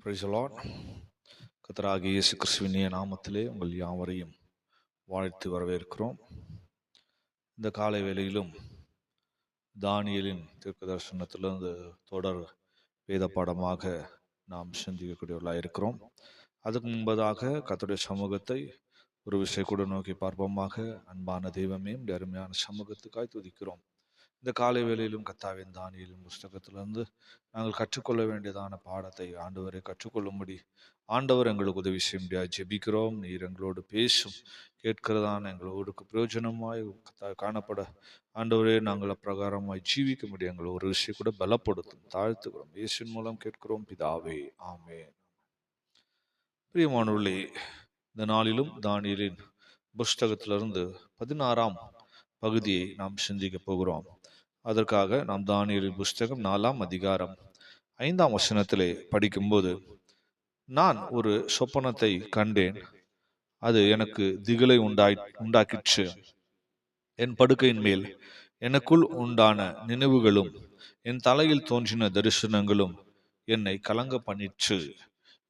Praise the Lord. கர்த்தராகிய இயேசு கிறிஸ்துவின் நாமத்திலே உங்கள் யாவரையும் வாழ்த்து வரவேற்கிறோம். இந்த காலை வேளையிலும் தானியேலின் தீர்க்க தரிசனத்திலிருந்து தொடர் வேத பாடமாக நாம் சிந்திக்கக்கூடியவர்களாக இருக்கிறோம். அதுக்கு முன்பதாக கர்த்தருடைய சமூகத்தை ஒரு விஷயம் கூட நோக்கி பார்ப்போமாக. அன்பான தெய்வமே, உம்முடைய அருமையான சமூகத்துக்காய் துதிக்கிறோம். இந்த காலை வேளையிலும் கர்த்தாவின் தானியேலின் புஸ்தகத்திலிருந்து நாங்கள் கற்றுக்கொள்ள வேண்டியதான பாடத்தை ஆண்டவரை கற்றுக்கொள்ளும்படி ஆண்டவர் எங்களுக்கு உதவி செய்ய முடியாது ஜெபிக்கிறோம். நீர் எங்களோடு பேசும், கேட்கிறதான எங்களோடு பிரயோஜனமாய் காணப்பட ஆண்டவரே நாங்கள் அப்பிரகாரமாய் ஜீவிக்க முடியும். எங்களை ஒரு விஷயம் கூட பலப்படுத்தும், தாழ்த்துக்கிறோம். இயேசுவின் மூலம் கேட்கிறோம் பிதாவே, ஆமென். பிரியமானவர்களே, இந்த நாளிலும் தானியேலின் புஸ்தகத்திலிருந்து 16ஆம் பகுதியை நாம் சிந்திக்க போகிறோம். அதற்காக நாம் தானியேலின் புஸ்தகம் 4ஆம் அதிகாரம் 5ஆம் வசனத்திலே படிக்கும்போது, நான் ஒரு சொப்பனத்தை கண்டேன், அது எனக்கு திகிலை உண்டாக்கிற்று. என் படுக்கையின் மேல் எனக்குள் உண்டான நினைவுகளும் என் தலையில் தோன்றின தரிசனங்களும் என்னை கலங்க பண்ணிற்று.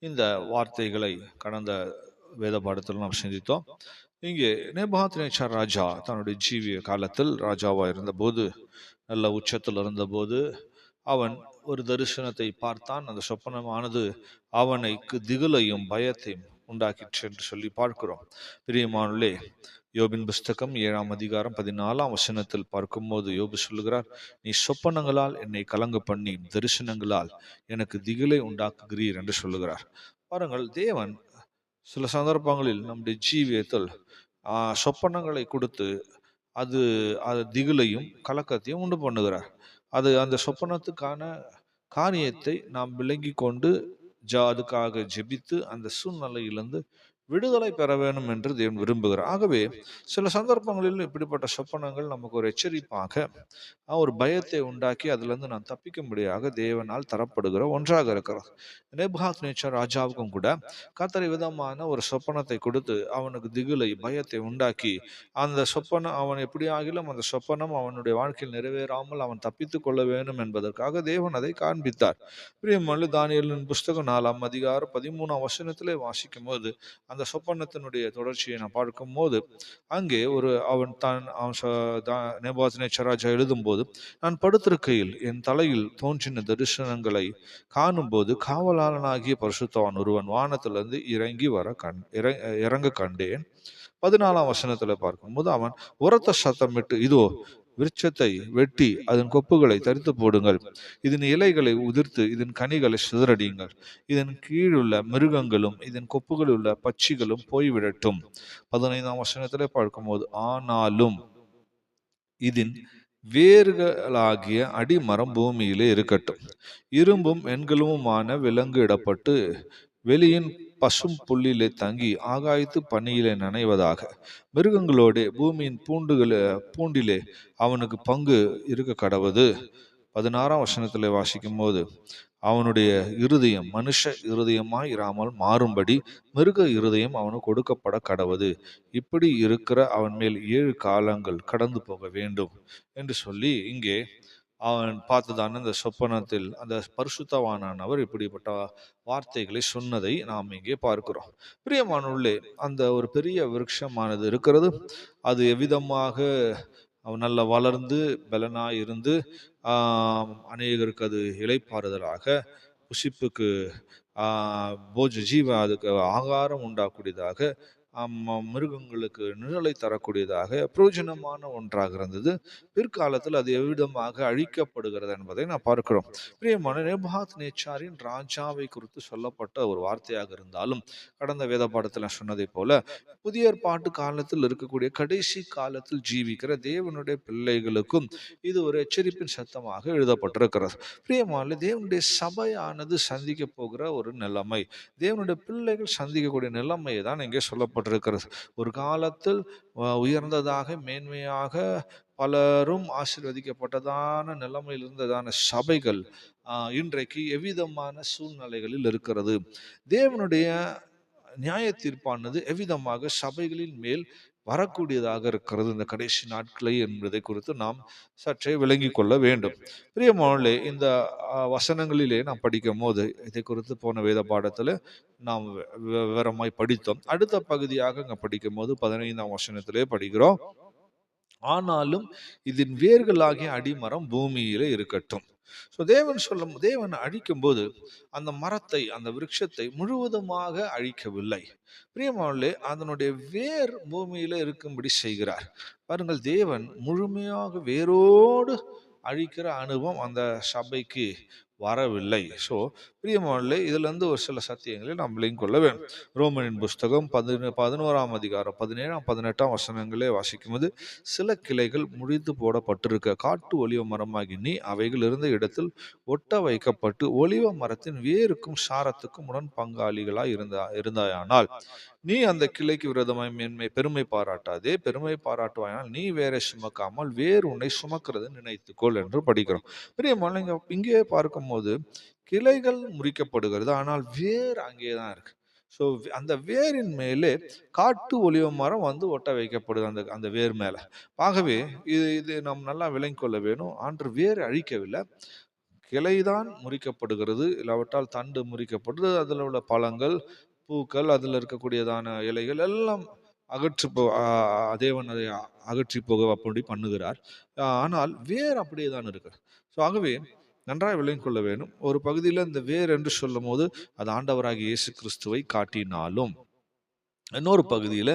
இந்த வார்த்தைகளை கடந்த வேத பாடத்தில் நாம் சிந்தித்தோம். இங்கே நேபுகாத்நேச்சார் ராஜா தன்னுடைய ஜீவிய காலத்தில் ராஜாவாக இருந்தபோது, நல்ல உச்சத்தில் இருந்தபோது அவன் ஒரு தரிசனத்தை பார்த்தான். அந்த சொப்பனமானது அவனுக்கு திகிலையும் பயத்தையும் உண்டாக்கிற்று என்று சொல்லி பார்க்கிறோம். பிரியமானவர்களே, யோபின் புஸ்தகம் 7ஆம் அதிகாரம் 14ஆம் வசனத்தில் பார்க்கும்போது யோபு சொல்லுகிறார், நீ சொப்பனங்களால் என்னை கலங்க பண்ணி தரிசனங்களால் எனக்கு திகிலை உண்டாக்குகிறீர் என்று சொல்லுகிறார். பாருங்கள், தேவன் சில சந்தர்ப்பங்களில் நம்முடைய ஜீவியத்தில் சொப்பனங்களை கொடுத்து அது திகிலையும் கலக்கத்தையும் உண்டு பண்ணுகிறார். அது அந்த சொப்பனத்துக்கான காரியத்தை நாம் விளங்கி கொண்டு அதுக்காக ஜெபித்து அந்த சூழ்நிலையிலிருந்து விடுதலை பெற வேண்டும் என்று தேவன் விரும்புகிறார். ஆகவே சில சந்தர்ப்பங்களில் இப்படிப்பட்ட சொப்பனங்கள் நமக்கு ஒரு எச்சரிப்பாக, ஒரு பயத்தை உண்டாக்கி அதிலிருந்து நான் தப்பிக்கும்படியாக தேவனால் தரப்படுகிற ஒன்றாக இருக்கிறது. நேபுகாத்நேச்சார் ராஜாவுக்கும் கூட கர்த்தர் விதமான ஒரு சொப்பனத்தை கொடுத்து அவனுக்கு திகிலை, பயத்தை உண்டாக்கி அந்த சொப்பனம் அவன் எப்படி ஆகிலும் அந்த சொப்பனம் அவனுடைய வாழ்க்கையில் நிறைவேறாமல் அவன் தப்பித்துக் கொள்ள வேண்டும் என்பதற்காக தேவன் அதை காண்பித்தார். பிரியமான தானியேலின் புஸ்தகம் 4ஆம் அதிகாரம் 13ஆம் வசனத்திலே வாசிக்கும் போது அந்த சொப்பனத்தினுடைய தொடர்ச்சியை நான் பார்க்கும் போது, அங்கே நேபுகாத்நேச்சார் ராஜா எழுதும்போது, நான் படுத்திருக்கையில் என் தலையில் தோன்றின தரிசனங்களை காணும்போது காவலாளனாகிய பரிசுத்தவான் ஒருவன் வானத்திலிருந்து இறங்க கண்டேன். 14ஆம் வசனத்துல பார்க்கும்போது, அவன் உரத்த சத்தமிட்டு, இதோ விருட்சத்தை வெட்டி அதன் கொப்புகளை தரித்து போடுங்கள், இதன் இலைகளை உதிர்த்து இதன் கனிகளை சிதறடியுங்கள், இதன் கீழுள்ள மிருகங்களும் இதன் கொப்புகளில் உள்ள பட்சிகளும் போய்விடட்டும். 15ஆம் வசனத்திலே பார்க்கும்போது, ஆனாலும் இதன் வேர்களாகிய அடிமரம் பூமியிலே இருக்கட்டும், இரும்பும் வெண்கலமுமான விலங்கு இடப்பட்டு வெளியின் பசும் புல்லிலே தங்கி ஆகாயத்து பனியிலே நனைவதாக, மிருகங்களோட பூமியின் பூண்டிலே அவனுக்கு பங்கு இருக்க கடவது. 16ஆம் வசனத்திலே வாசிக்கும் போது, அவனுடைய இருதயம் மனுஷ இருதயமாய் இராமல் மாறும்படி மிருக இருதயம் அவனுக்கு கொடுக்கப்பட கடவது. இப்படி இருக்கிற அவன் மேல் 7 காலங்கள் கடந்து போக வேண்டும் என்று சொல்லி இங்கே அவன் பார்த்ததான இந்த சொப்பனத்தில் அந்த பரிசுத்தவானவர் இப்படிப்பட்ட வார்த்தைகளை சொன்னதை நாம் இங்கே பார்க்கிறோம். பிரியமானவர்களே, அந்த ஒரு பெரிய விருட்சமானது இருக்கிறது. அது எவ்விதமாக நல்ல வளர்ந்து பலனாய் இருந்து அநேகருக்கு அது இளைப்பாறுதலாக, புசிப்புக்கு அதுக்கு ஆகாரம் உண்டாக்கூடியதாக, மிருகங்களுக்கு நிழலை தரக்கூடியதாக பிரயோஜனமான ஒன்றாக இருந்தது. பிற்காலத்தில் அது எவ்விதமாக அழிக்கப்படுகிறது என்பதை நான் பார்க்கிறோம். பிரியமான நேபுகாத்நேச்சாரின் ராஜாவை குறித்து சொல்லப்பட்ட ஒரு வார்த்தையாக இருந்தாலும், கடந்த வேத பாடத்தில் சொன்னதை போல புதிய ஏற்பாட்டு காலத்தில் இருக்கக்கூடிய கடைசி காலத்தில் ஜீவிக்கிற தேவனுடைய பிள்ளைகளுக்கும் இது ஒரு எச்சரிப்பின் சத்தமாக எழுதப்பட்டிருக்கிறது. பிரியமான தேவனுடைய சபையானது சந்திக்க போகிற ஒரு நிலைமை, தேவனுடைய பிள்ளைகள் சந்திக்கக்கூடிய நிலைமையை தான் இங்கே சொல்லப்பட்டிருக்கிறது. ஒரு காலத்தில் உயர்ந்ததாக மேன்மையாக பலரும் ஆசீர்வதிக்கப்பட்டதான நிலைமையில் இருந்ததான சபைகள் இன்றைக்கு எவ்விதமான சூழ்நிலைகளில் இருக்கிறது. தேவனுடைய நியாய தீர்ப்பானது எவ்விதமாக சபைகளின் மேல் வரக்கூடியதாக இருக்கிறது இந்த கடைசி நாட்களை என்பதை குறித்து நாம் சற்றே விளங்கி கொள்ள வேண்டும். பிரியமானவர்களே, இந்த வசனங்களிலே நாம் படிக்கும் போது இதை குறித்து போன வேத பாடத்தில் நாம் விவரமாய் படித்தோம். அடுத்த பகுதியாக இங்க படிக்கும் போது 15ஆம் வசனத்திலே படிக்கிறோம், ஆனாலும் இதன் வேர்களாகிய அடிமரம் பூமியிலே இருக்கட்டும். ஸோ தேவன் அழிக்கும் போது அந்த மரத்தை, அந்த விருட்சத்தை முழுவதுமாக அழிக்கவில்லை. பிரியமானவர்களே, அதனுடைய வேர் பூமியில இருக்கும்படி செய்கிறார். பாருங்கள், தேவன் முழுமையாக வேரோடு அழிக்கிற அனுபவம் அந்த சபைக்கு வரவில்லை. ஸோ பிரியமானவர்களே, இதுல இருந்து ஒரு சில சத்தியங்களை நாம் விளங்கிக் கொள்ள வேண்டும். ரோமனின் புஸ்தகம் 11ஆம் அதிகாரம் 17ஆம் 18ஆம் வசனங்களே வாசிக்கும்போது, சில கிளைகள் முறித்து போடப்பட்டிருக்க காட்டு ஒலிவ மரமாகி நீ அவைகள் இருந்த இடத்தில் ஒட்ட வைக்கப்பட்டு ஒலிவ மரத்தின் வேருக்கும் சாரத்துக்கும் உடன் பங்காளிகளாய் இருந்தாயானால் நீ அந்த கிளைக்கு விரோதமாய் பெருமை பாராட்டாதே. பெருமை பாராட்டுவாயானால் நீ வேரை சுமக்காமல் வேறு உன்னை சுமக்கிறது நினைத்துக்கொள் என்று படிக்கிறோம். பிரியமான, இங்கே பார்க்கும்போது கிளைகள் முறிக்கப்படுகிறது, ஆனால் வேர் அங்கேதான் இருக்கு. ஸோ அந்த வேரின் மேலே காட்டு ஒலிவ மரம் வந்து ஒட்ட வைக்கப்படுது, அந்த அந்த வேர் மேல. ஆகவே இது நாம் நல்லா விளங்கிக் கொள்ள வேணும். ஆண்டு வேர் அழிக்கவில்லை, கிளைதான் முறிக்கப்படுகிறது, இல்லாவிட்டால் தண்டு முறிக்கப்படுது. அதில் உள்ள பழங்கள், பூக்கள், அதில் இருக்கக்கூடியதான இலைகள் எல்லாம் அகற்றி தேவன் அதை அகற்றி போக அப்படி பண்ணுகிறார். ஆனால் வேர் அப்படியே தான் இருக்கு. ஸோ ஆகவே நன்றாக விளங்கிக் கொள்ள வேண்டும். ஒரு பகுதியில் இந்த வேர் என்று சொல்லும் போது அது ஆண்டவராகிய இயேசு கிறிஸ்துவை காட்டினாலும், இன்னொரு பகுதியில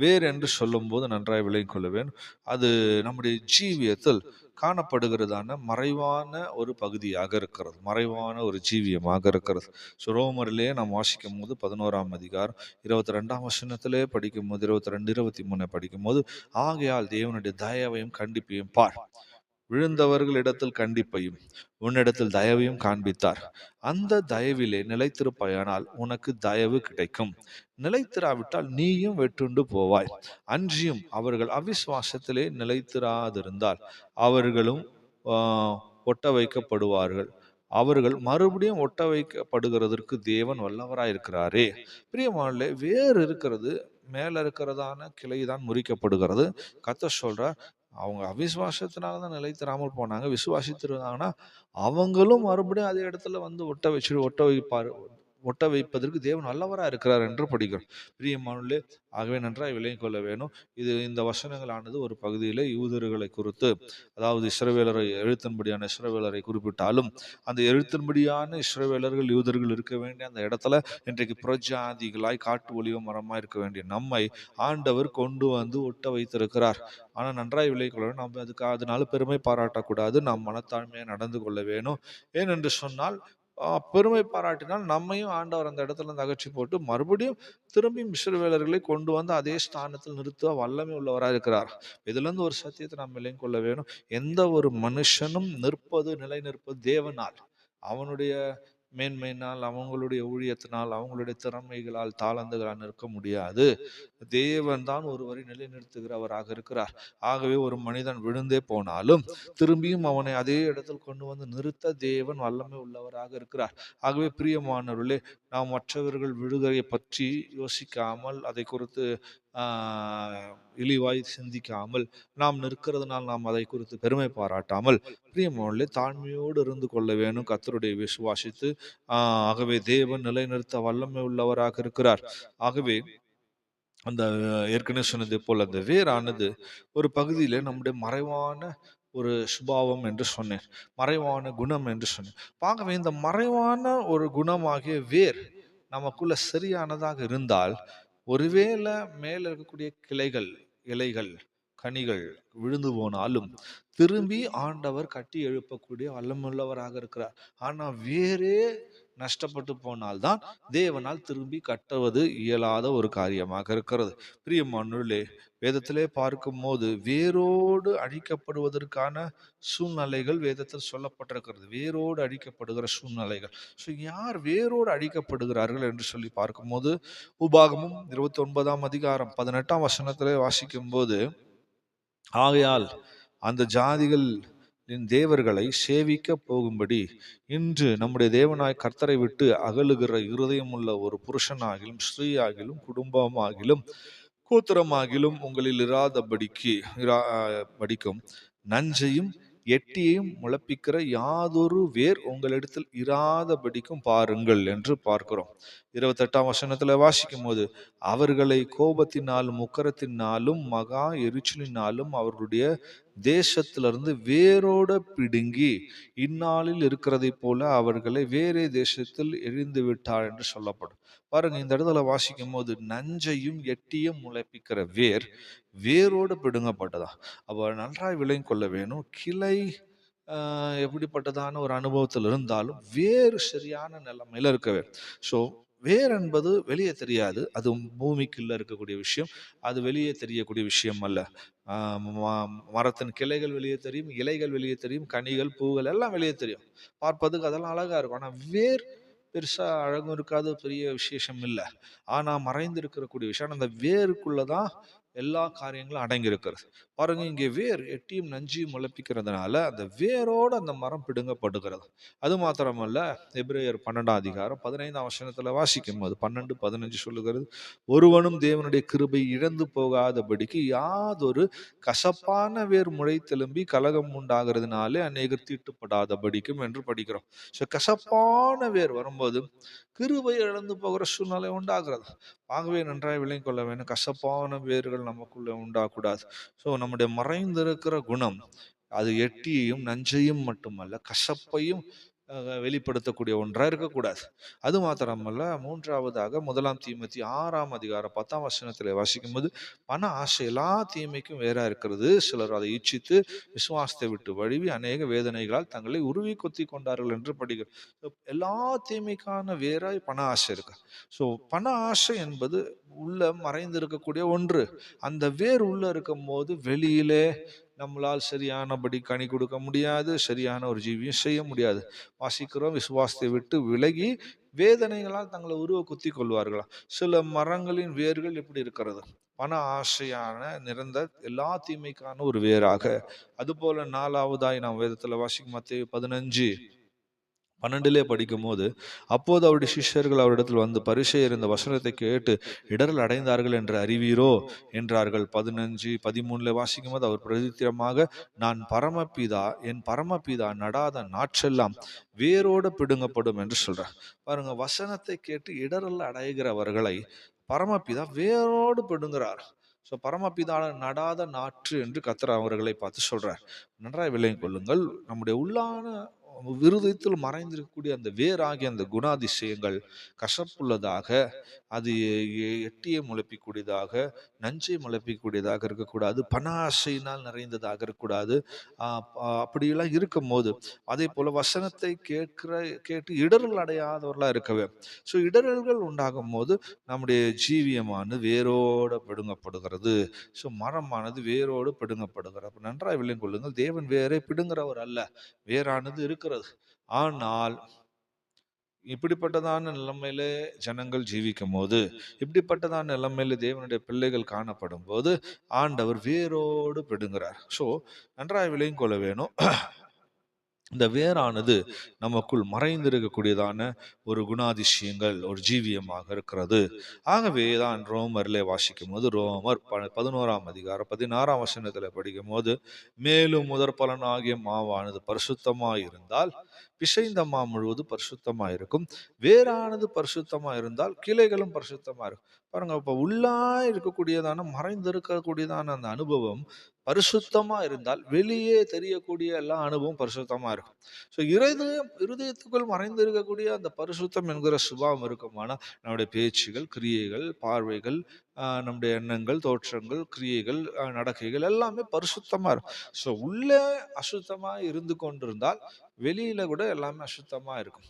வேர் என்று சொல்லும் போது நன்றாக விளங்கிக் கொள்ள வேண்டும், அது நம்முடைய ஜீவியத்தில் காணப்படுகிறதான மறைவான ஒரு பகுதியாக இருக்கிறது, மறைவான ஒரு ஜீவியமாக இருக்கிறது. ரோமரிலேயே நாம் வாசிக்கும் போது 11ஆம் அதிகாரம் 22ஆம் வசனத்திலே படிக்கும் போது 22, 23 படிக்கும் போது, ஆகையால் தேவனுடைய தயவையும் கண்டிப்பையும் பார், விழுந்தவர்களிடத்தில் கண்டிப்பையும் உன்னிடத்தில் தயவையும் காண்பித்தார். அந்த தயவிலே நிலைத்திருப்பாயானால் உனக்கு தயவு கிடைக்கும். நிலைத்திராவிட்டால் நீயும் வெட்டுண்டு போவாய். அன்றியும் அவர்கள் அவிசுவாசத்திலே நிலைத்திராதிருந்தால் அவர்களும் ஒட்ட வைக்கப்படுவார்கள். அவர்கள் மறுபடியும் ஒட்ட வைக்கப்படுகிறதற்கு தேவன் வல்லவராயிருக்கிறாரே. பிரியமானே, வேறு இருக்கிறது, மேல இருக்கிறதான கிளைதான் முறிக்கப்படுகிறது. கர்த்தர் சொல்றார், அவங்க அவிசுவாசத்தினால தான் நிலைத்திராமல் போனாங்க. விசுவாசித்திருந்தாங்கன்னா அவங்களும் மறுபடியும் அதே இடத்துல வந்து ஒட்ட வைப்பதற்கு தேவன் நல்லவரா இருக்கிறார் என்று படிக்கிறோம். பிரியமானவர்களே, ஆகவே நன்றாய் விளங்கிக் கொள்ள வேணும். இந்த வசனங்களானது ஒரு பகுதியில யூதர்களை குறித்து, அதாவது இஸ்ரவேலரை, எழுத்தின்படியான இஸ்ரவேலரை குறிப்பிட்டாலும், அந்த எழுத்தின்படியான இஸ்ரவேலர்கள், யூதர்கள் இருக்க வேண்டிய அந்த இடத்துல இன்றைக்கு புறஜாதிகளாய் காட்டு ஒலிவ மரமாய் இருக்க வேண்டிய நம்மை ஆண்டவர் கொண்டு வந்து ஒட்ட வைத்திருக்கிறார். ஆனா நன்றாய் விளங்கிக் கொள்ள வேண்டும். நம்ம அதனால பெருமை பாராட்டக்கூடாது. நாம் மனத்தாழ்மையை நடந்து கொள்ள வேணும். ஏனென்று சொன்னால், பெருமை பாராட்டினால் நம்மையும் ஆண்டவர் அந்த இடத்துல இருந்து அகற்றி போட்டு மறுபடியும் திரும்பியும் இஸ்ரவேலர்களை கொண்டு வந்து அதே ஸ்தானத்தில் நிறுத்த வல்லமை உள்ளவராக இருக்கிறார். இதுல இருந்து ஒரு சத்தியத்தை நாம் விளங்கிக் கொள்ள வேணும். எந்த ஒரு மனுஷனும் நிலை நிற்பது தேவனால், அவனுடைய மேன்மையினால், அவங்களுடைய ஊழியத்தினால், அவங்களுடைய திறமைகளால், தாளந்துகளால் நிற்க முடியாது. தேவன் தான் ஒருவரை நிலைநிறுத்துகிறவராக இருக்கிறார். ஆகவே ஒரு மனிதன் விழுந்தே போனாலும் திரும்பியும் அவனை அதே இடத்தில் கொண்டு வந்து நிறுத்த தேவன் வல்லமை உள்ளவராக இருக்கிறார். ஆகவே பிரியமானவர்களே, நாம் மற்றவர்கள் விடுதலை பற்றி யோசிக்காமல், அதை குறித்து இழிவாய் சிந்திக்காமல், நாம் நிற்கிறதுனால் நாம் அதை குறித்து பெருமை பாராட்டாமல், பிரியமானவர்களே, தாழ்மையோடு இருந்து கொள்ள வேணும், கர்த்தருடைய விசுவாசித்து. ஆகவே தேவன் நிலைநிறுத்த வல்லமை உள்ளவராக இருக்கிறார். ஆகவே அந்த ஏற்கனவே சொன்னது போல் அந்த வேரானது ஒரு பகுதியில நம்முடைய மறைவான ஒரு சுபாவம் என்று சொன்னேன், மறைவான குணம் என்று சொன்னேன். ஆகவே இந்த மறைவான ஒரு குணமாகிய வேர் நமக்குள்ள சரியானதாக இருந்தால், ஒருவேளை மேல இருக்கக்கூடிய கிளைகள், இலைகள், கனிகள் விழுந்து போனாலும் திரும்பி ஆண்டவர் கட்டி எழுப்பக்கூடிய வல்லமுள்ளவராக இருக்கிறார். ஆனா வேறே நஷ்டப்பட்டு போனால்தான் தேவனால் திரும்பி கட்டுவது இயலாத ஒரு காரியமாக இருக்கிறது. பிரியமானவர்களே, வேதத்திலே பார்க்கும் போது வேரோடு அழிக்கப்படுவதற்கான சூழ்நிலைகள் வேதத்தில் சொல்லப்பட்டிருக்கிறது. வேரோடு அழிக்கப்படுகிற சூழ்நிலைகள். ஸோ யார் வேரோடு அழிக்கப்படுகிறார்கள் என்று சொல்லி பார்க்கும்போது, உபாகமும் 29ஆம் அதிகாரம் 18ஆம் வசனத்திலே வாசிக்கும் போது, ஆகையால் அந்த ஜாதிகள் தேவர்களை சேவிக்க போகும்படி இன்று நம்முடைய தேவனாய் கர்த்தரை விட்டு அகலுகிற இருதயம் உள்ள ஒரு புருஷனாகிலும் ஸ்திரீயாகிலும் குடும்பமாகிலும் கூத்திரமாகிலும் உங்களில் படிக்கும் நஞ்சையும் எட்டியையும் முளைப்பிக்கிற யாதொரு வேர் உங்களிடத்தில் இராதபடிக்கும் பாருங்கள் என்று பார்க்கிறோம். 28 வாசிக்கும் போது, அவர்களை கோபத்தினாலும் உக்கரத்தினாலும் மகா எரிச்சலினாலும் அவர்களுடைய தேசத்திலிருந்து வேரோட பிடுங்கி இந்நாளில் இருக்கிறதை போல அவர்களை வேறே தேசத்தில் எரிந்து விட்டார் என்று சொல்லப்படும். பாருங்க, இந்த இடத்துல வாசிக்கும் போது நஞ்சையும் எட்டியும் முளைப்பிக்கிற வேரோடு பிடுங்கப்பட்டதா. அப்போ நன்றாய் விளங்கி கொள்ள வேணும். கிளை எப்படிப்பட்டதான ஒரு அனுபவத்தில் இருந்தாலும் வேறு சரியான நிலைமையில இருக்கவே. ஸோ வேர் என்பது வெளியே தெரியாது, அது பூமிக்குள்ள இருக்கக்கூடிய விஷயம், அது வெளியே தெரியக்கூடிய விஷயம் அல்ல. மரத்தின் கிளைகள் வெளியே தெரியும், இலைகள் வெளியே தெரியும், கனிகள் பூகள் எல்லாம் வெளியே தெரியும், பார்ப்பதுக்கு அதெல்லாம் அழகா இருக்கும். ஆனா வேர் பெருசா அழகும் இருக்காது, பெரிய விசேஷம் இல்லை. ஆனா மறைந்து இருக்கக்கூடிய விஷயம் அந்த வேருக்குள்ளதான் எல்லா காரியங்களும் அடங்கி இருக்கிறது. பாருங்க, இங்கே வேர் எட்டியும் நஞ்சியும் முளைப்பிக்கிறதுனால அந்த வேரோடு அந்த மரம் பிடுங்கப்படுகிறது. அது மாத்திரமல்ல, எபிரேயர் 12:15 வாசிக்கும் போது 12:15 சொல்லுகிறது, ஒருவனும் தேவனுடைய கிருபை இழந்து போகாதபடிக்கு யாதொரு கசப்பான வேர் முளைத்தெலும்பி கலகம் உண்டாகிறதுனாலே அநேகர் தீட்டுப்படாதபடிக்கும் என்று படிக்கிறோம். ஸோ கசப்பான வேர் வரும்போது கிருபை இழந்து போகிற சூழ்நிலை உண்டாகிறது. ஆகவே நன்றாய் விளங்கிக் கொள்ள வேண்டும், கசப்பான வேர்கள் நமக்குள்ள உண்டாகக்கூடாது. ஸோ நம்முடைய மறைந்திருக்கிற குணம் அது எட்டியையும் நஞ்சையும் மட்டுமல்ல, கசப்பையும் வெளிப்படுத்தக்கூடிய ஒன்றா இருக்கக்கூடாது. அது மாத்திரமல்ல, மூன்றாவதாக 1 தீமோத்தேயு 6:10 வாசிக்கும் போது, பண ஆசை எல்லா தீமைக்கும் வேறா இருக்கிறது, சிலர் அதை இச்சித்து விசுவாசத்தை விட்டு வழுவி அநேக வேதனைகளால் தங்களை உருவி கொத்தி கொண்டார்கள் என்று படிக்கிறோம். எல்லா தீமைக்கான வேறாய் பண ஆசை இருக்கு. ஸோ பண ஆசை என்பது உள்ள மறைந்து இருக்கக்கூடிய ஒன்று. அந்த வேர் உள்ள இருக்கும் போது வெளியிலே நம்மளால் சரியானபடி கனி கொடுக்க முடியாது, சரியான ஒரு ஜீவியம் செய்ய முடியாது. வாசிக்கிறோம், விசுவாசத்தை விட்டு விலகி வேதனைகளால் தங்களை உருவ குத்தி கொள்வார்களா. சில மரங்களின் வேர்கள் இப்படி இருக்கிறது, பண ஆசையான நிறைந்த எல்லா தீமைக்கான ஒரு வேறாக. அதுபோல 4வதாய் நாம் வேதத்துல வாசிக்கும் மத்தேயு 15:12 படிக்கும் போது, அப்போது அவருடைய சிஷ்யர்கள் அவரிடத்தில் வந்து, பரிசேயர் இந்த வசனத்தை கேட்டு இடரல் அடைந்தார்கள் என்று அறிவீரோ என்றார்கள். 15:13 வாசிக்கும் போது, அவர் பிரதித்திரமாக, நான் என் பரமபிதா நடாத நாற்றெல்லாம் வேரோடு பிடுங்கப்படும் என்று சொல்றார். பாருங்க, வசனத்தை கேட்டு இடரல் அடைகிறவர்களை பரமபிதா வேரோடு பிடுங்குறார். ஸோ பரமபிதா நடாத நாற்று என்று கர்த்தர் அவர்களை பார்த்து சொல்றார். நன்றாய் விளங்கிக் கொள்ளுங்கள், நம்முடைய உள்ளான விருதத்தில் மறைந்திருக்கக்கூடிய அந்த வேறாகிய அந்த குணாதிசயங்கள் கசப்புள்ளதாக, அது எட்டியை முளைப்பிக்கூடியதாக, நஞ்சை முளைப்பிக்கூடியதாக இருக்கக்கூடாது, பண ஆசையினால் நிறைந்ததாக இருக்கக்கூடாது. அப்படியெல்லாம் இருக்கும் போது, அதே போல வசனத்தை கேட்டு இடரல் அடையாதவர்களா இருக்கவே. ஸோ இடரல்கள் உண்டாகும் போது நம்முடைய ஜீவியமானது வேரோடு பிடுங்கப்படுகிறது. ஸோ மரமானது வேரோடு பிடுங்கப்படுகிறது. நன்றாய் விளங்கிக் கொள்ளுங்கள், தேவன் வேரை பிடுங்குறவர் அல்ல, வேறானது இருக்கிறது. ஆனால் இப்படிப்பட்டதான நிலைமையில ஜனங்கள் ஜீவிக்கும் போது, இப்படிப்பட்டதான நிலைமையில தேவனுடைய பிள்ளைகள் காணப்படும் போது ஆண்டவர் வேரோடு பிடுங்குறார். ஸோ நன்றாய் விளங்கிக் கொள்ள வேணும், இந்த வேரானது நமக்குள் மறைந்திருக்கக்கூடியதான ஒரு குணாதிசயங்கள், ஒரு ஜீவியமாக இருக்கிறது. ஆகவே தான் ரோமர்ல வாசிக்கும் போது, ரோமர் 11:16 படிக்கும் போது, மேலும் முதற் பலனாகிய மாவானது பரிசுத்தமாயிருந்தால் பிசைந்த மா முழுவது பரிசுத்தமாயிருக்கும், வேறானது பரிசுத்தமாயிருந்தால் கிளைகளும் பரிசுத்தமா இருக்கும். பாருங்க, இப்ப உள்ளா இருக்கக்கூடியதான மறைந்திருக்கக்கூடியதான அந்த அனுபவம் பரிசுத்தமா இருந்தால் வெளியே தெரியக்கூடிய எல்லா அனுபவம் பரிசுத்தமா இருக்கும். ஸோ இருதயத்துக்குள் மறைந்து இருக்கக்கூடிய அந்த பரிசுத்தம் என்கிற சுபாவம் இருக்குமானா நம்முடைய பேச்சுகள், கிரியைகள், பார்வைகள், நம்முடைய எண்ணங்கள், தோற்றங்கள், கிரியைகள், நடக்கைகள் எல்லாமே பரிசுத்தமா இருக்கும். ஸோ உள்ளே அசுத்தமா இருந்து கொண்டிருந்தால் வெளியில கூட எல்லாமே அசுத்தமா இருக்கும்.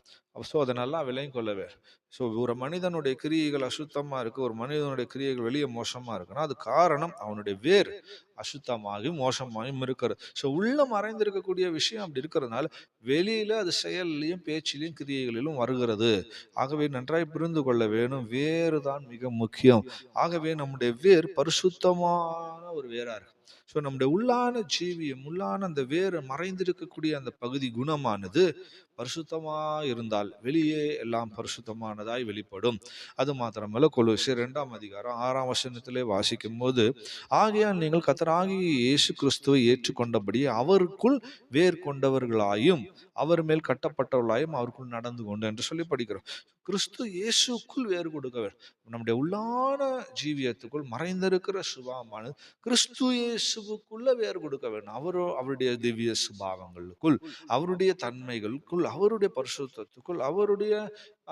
ஸோ அதை நல்லா விளங்கிக் கொள்ளவே. ஸோ ஒரு மனிதனுடைய கிரியைகள் அசுத்தமா இருக்கு, ஒரு மனிதனுடைய கிரியைகள் வெளியே மோசமா இருக்குன்னா அது காரணம் அவனுடைய வேர் அசுத்தமாகி மோசமாயும் இருக்கிறது. ஸோ உள்ள மறைந்திருக்கக்கூடிய விஷயம் அப்படி இருக்கிறதுனால வெளியில அது செயலிலையும் பேச்சிலையும் கிரியைகளிலும் வருகிறது. ஆகவே நன்றாய் புரிந்து கொள்ள வேணும், வேறு தான் மிக முக்கியம். ஆகவே நம்முடைய வேர் பரிசுத்தமான ஒரு வேரா இருக்கு. ஸோ நம்முடைய உள்ளான ஜீவியம், உள்ளான அந்த வேறு மறைந்திருக்கக்கூடிய அந்த பகுதி குணமானது பரிசுத்தமா இருந்தால் வெளியே எல்லாம் பரிசுத்தமானதாய் வெளிப்படும். அது மாத்திரமல்ல, கொலோசியர் 2 அதிகாரம் 6 வசனத்திலே வாசிக்கும் போது, ஆகையால் நீங்கள் கர்த்தராகிய இயேசு கிறிஸ்துவை ஏற்றுக்கொண்டபடி அவருக்குள் வேர் கொண்டவர்களாயும் அவர் மேல் கட்டப்பட்டவர்களாயும் அவருக்குள் நடந்து கொண்டு என்று சொல்லி படிக்கிறோம். கிறிஸ்து இயேசுக்குள் வேறு கொடுக்க வேண்டும். நம்முடைய உள்ளான ஜீவியத்துக்குள் மறைந்திருக்கிற சுபாவமானது கிறிஸ்து இயேசுவுக்குள்ள வேறு கொடுக்க வேண்டும். அவருடைய திவ்ய சுபாவங்களுக்குள், அவருடைய தன்மைகளுக்குள், அவருடைய பரிசுத்தத்துக்குள், அவருடைய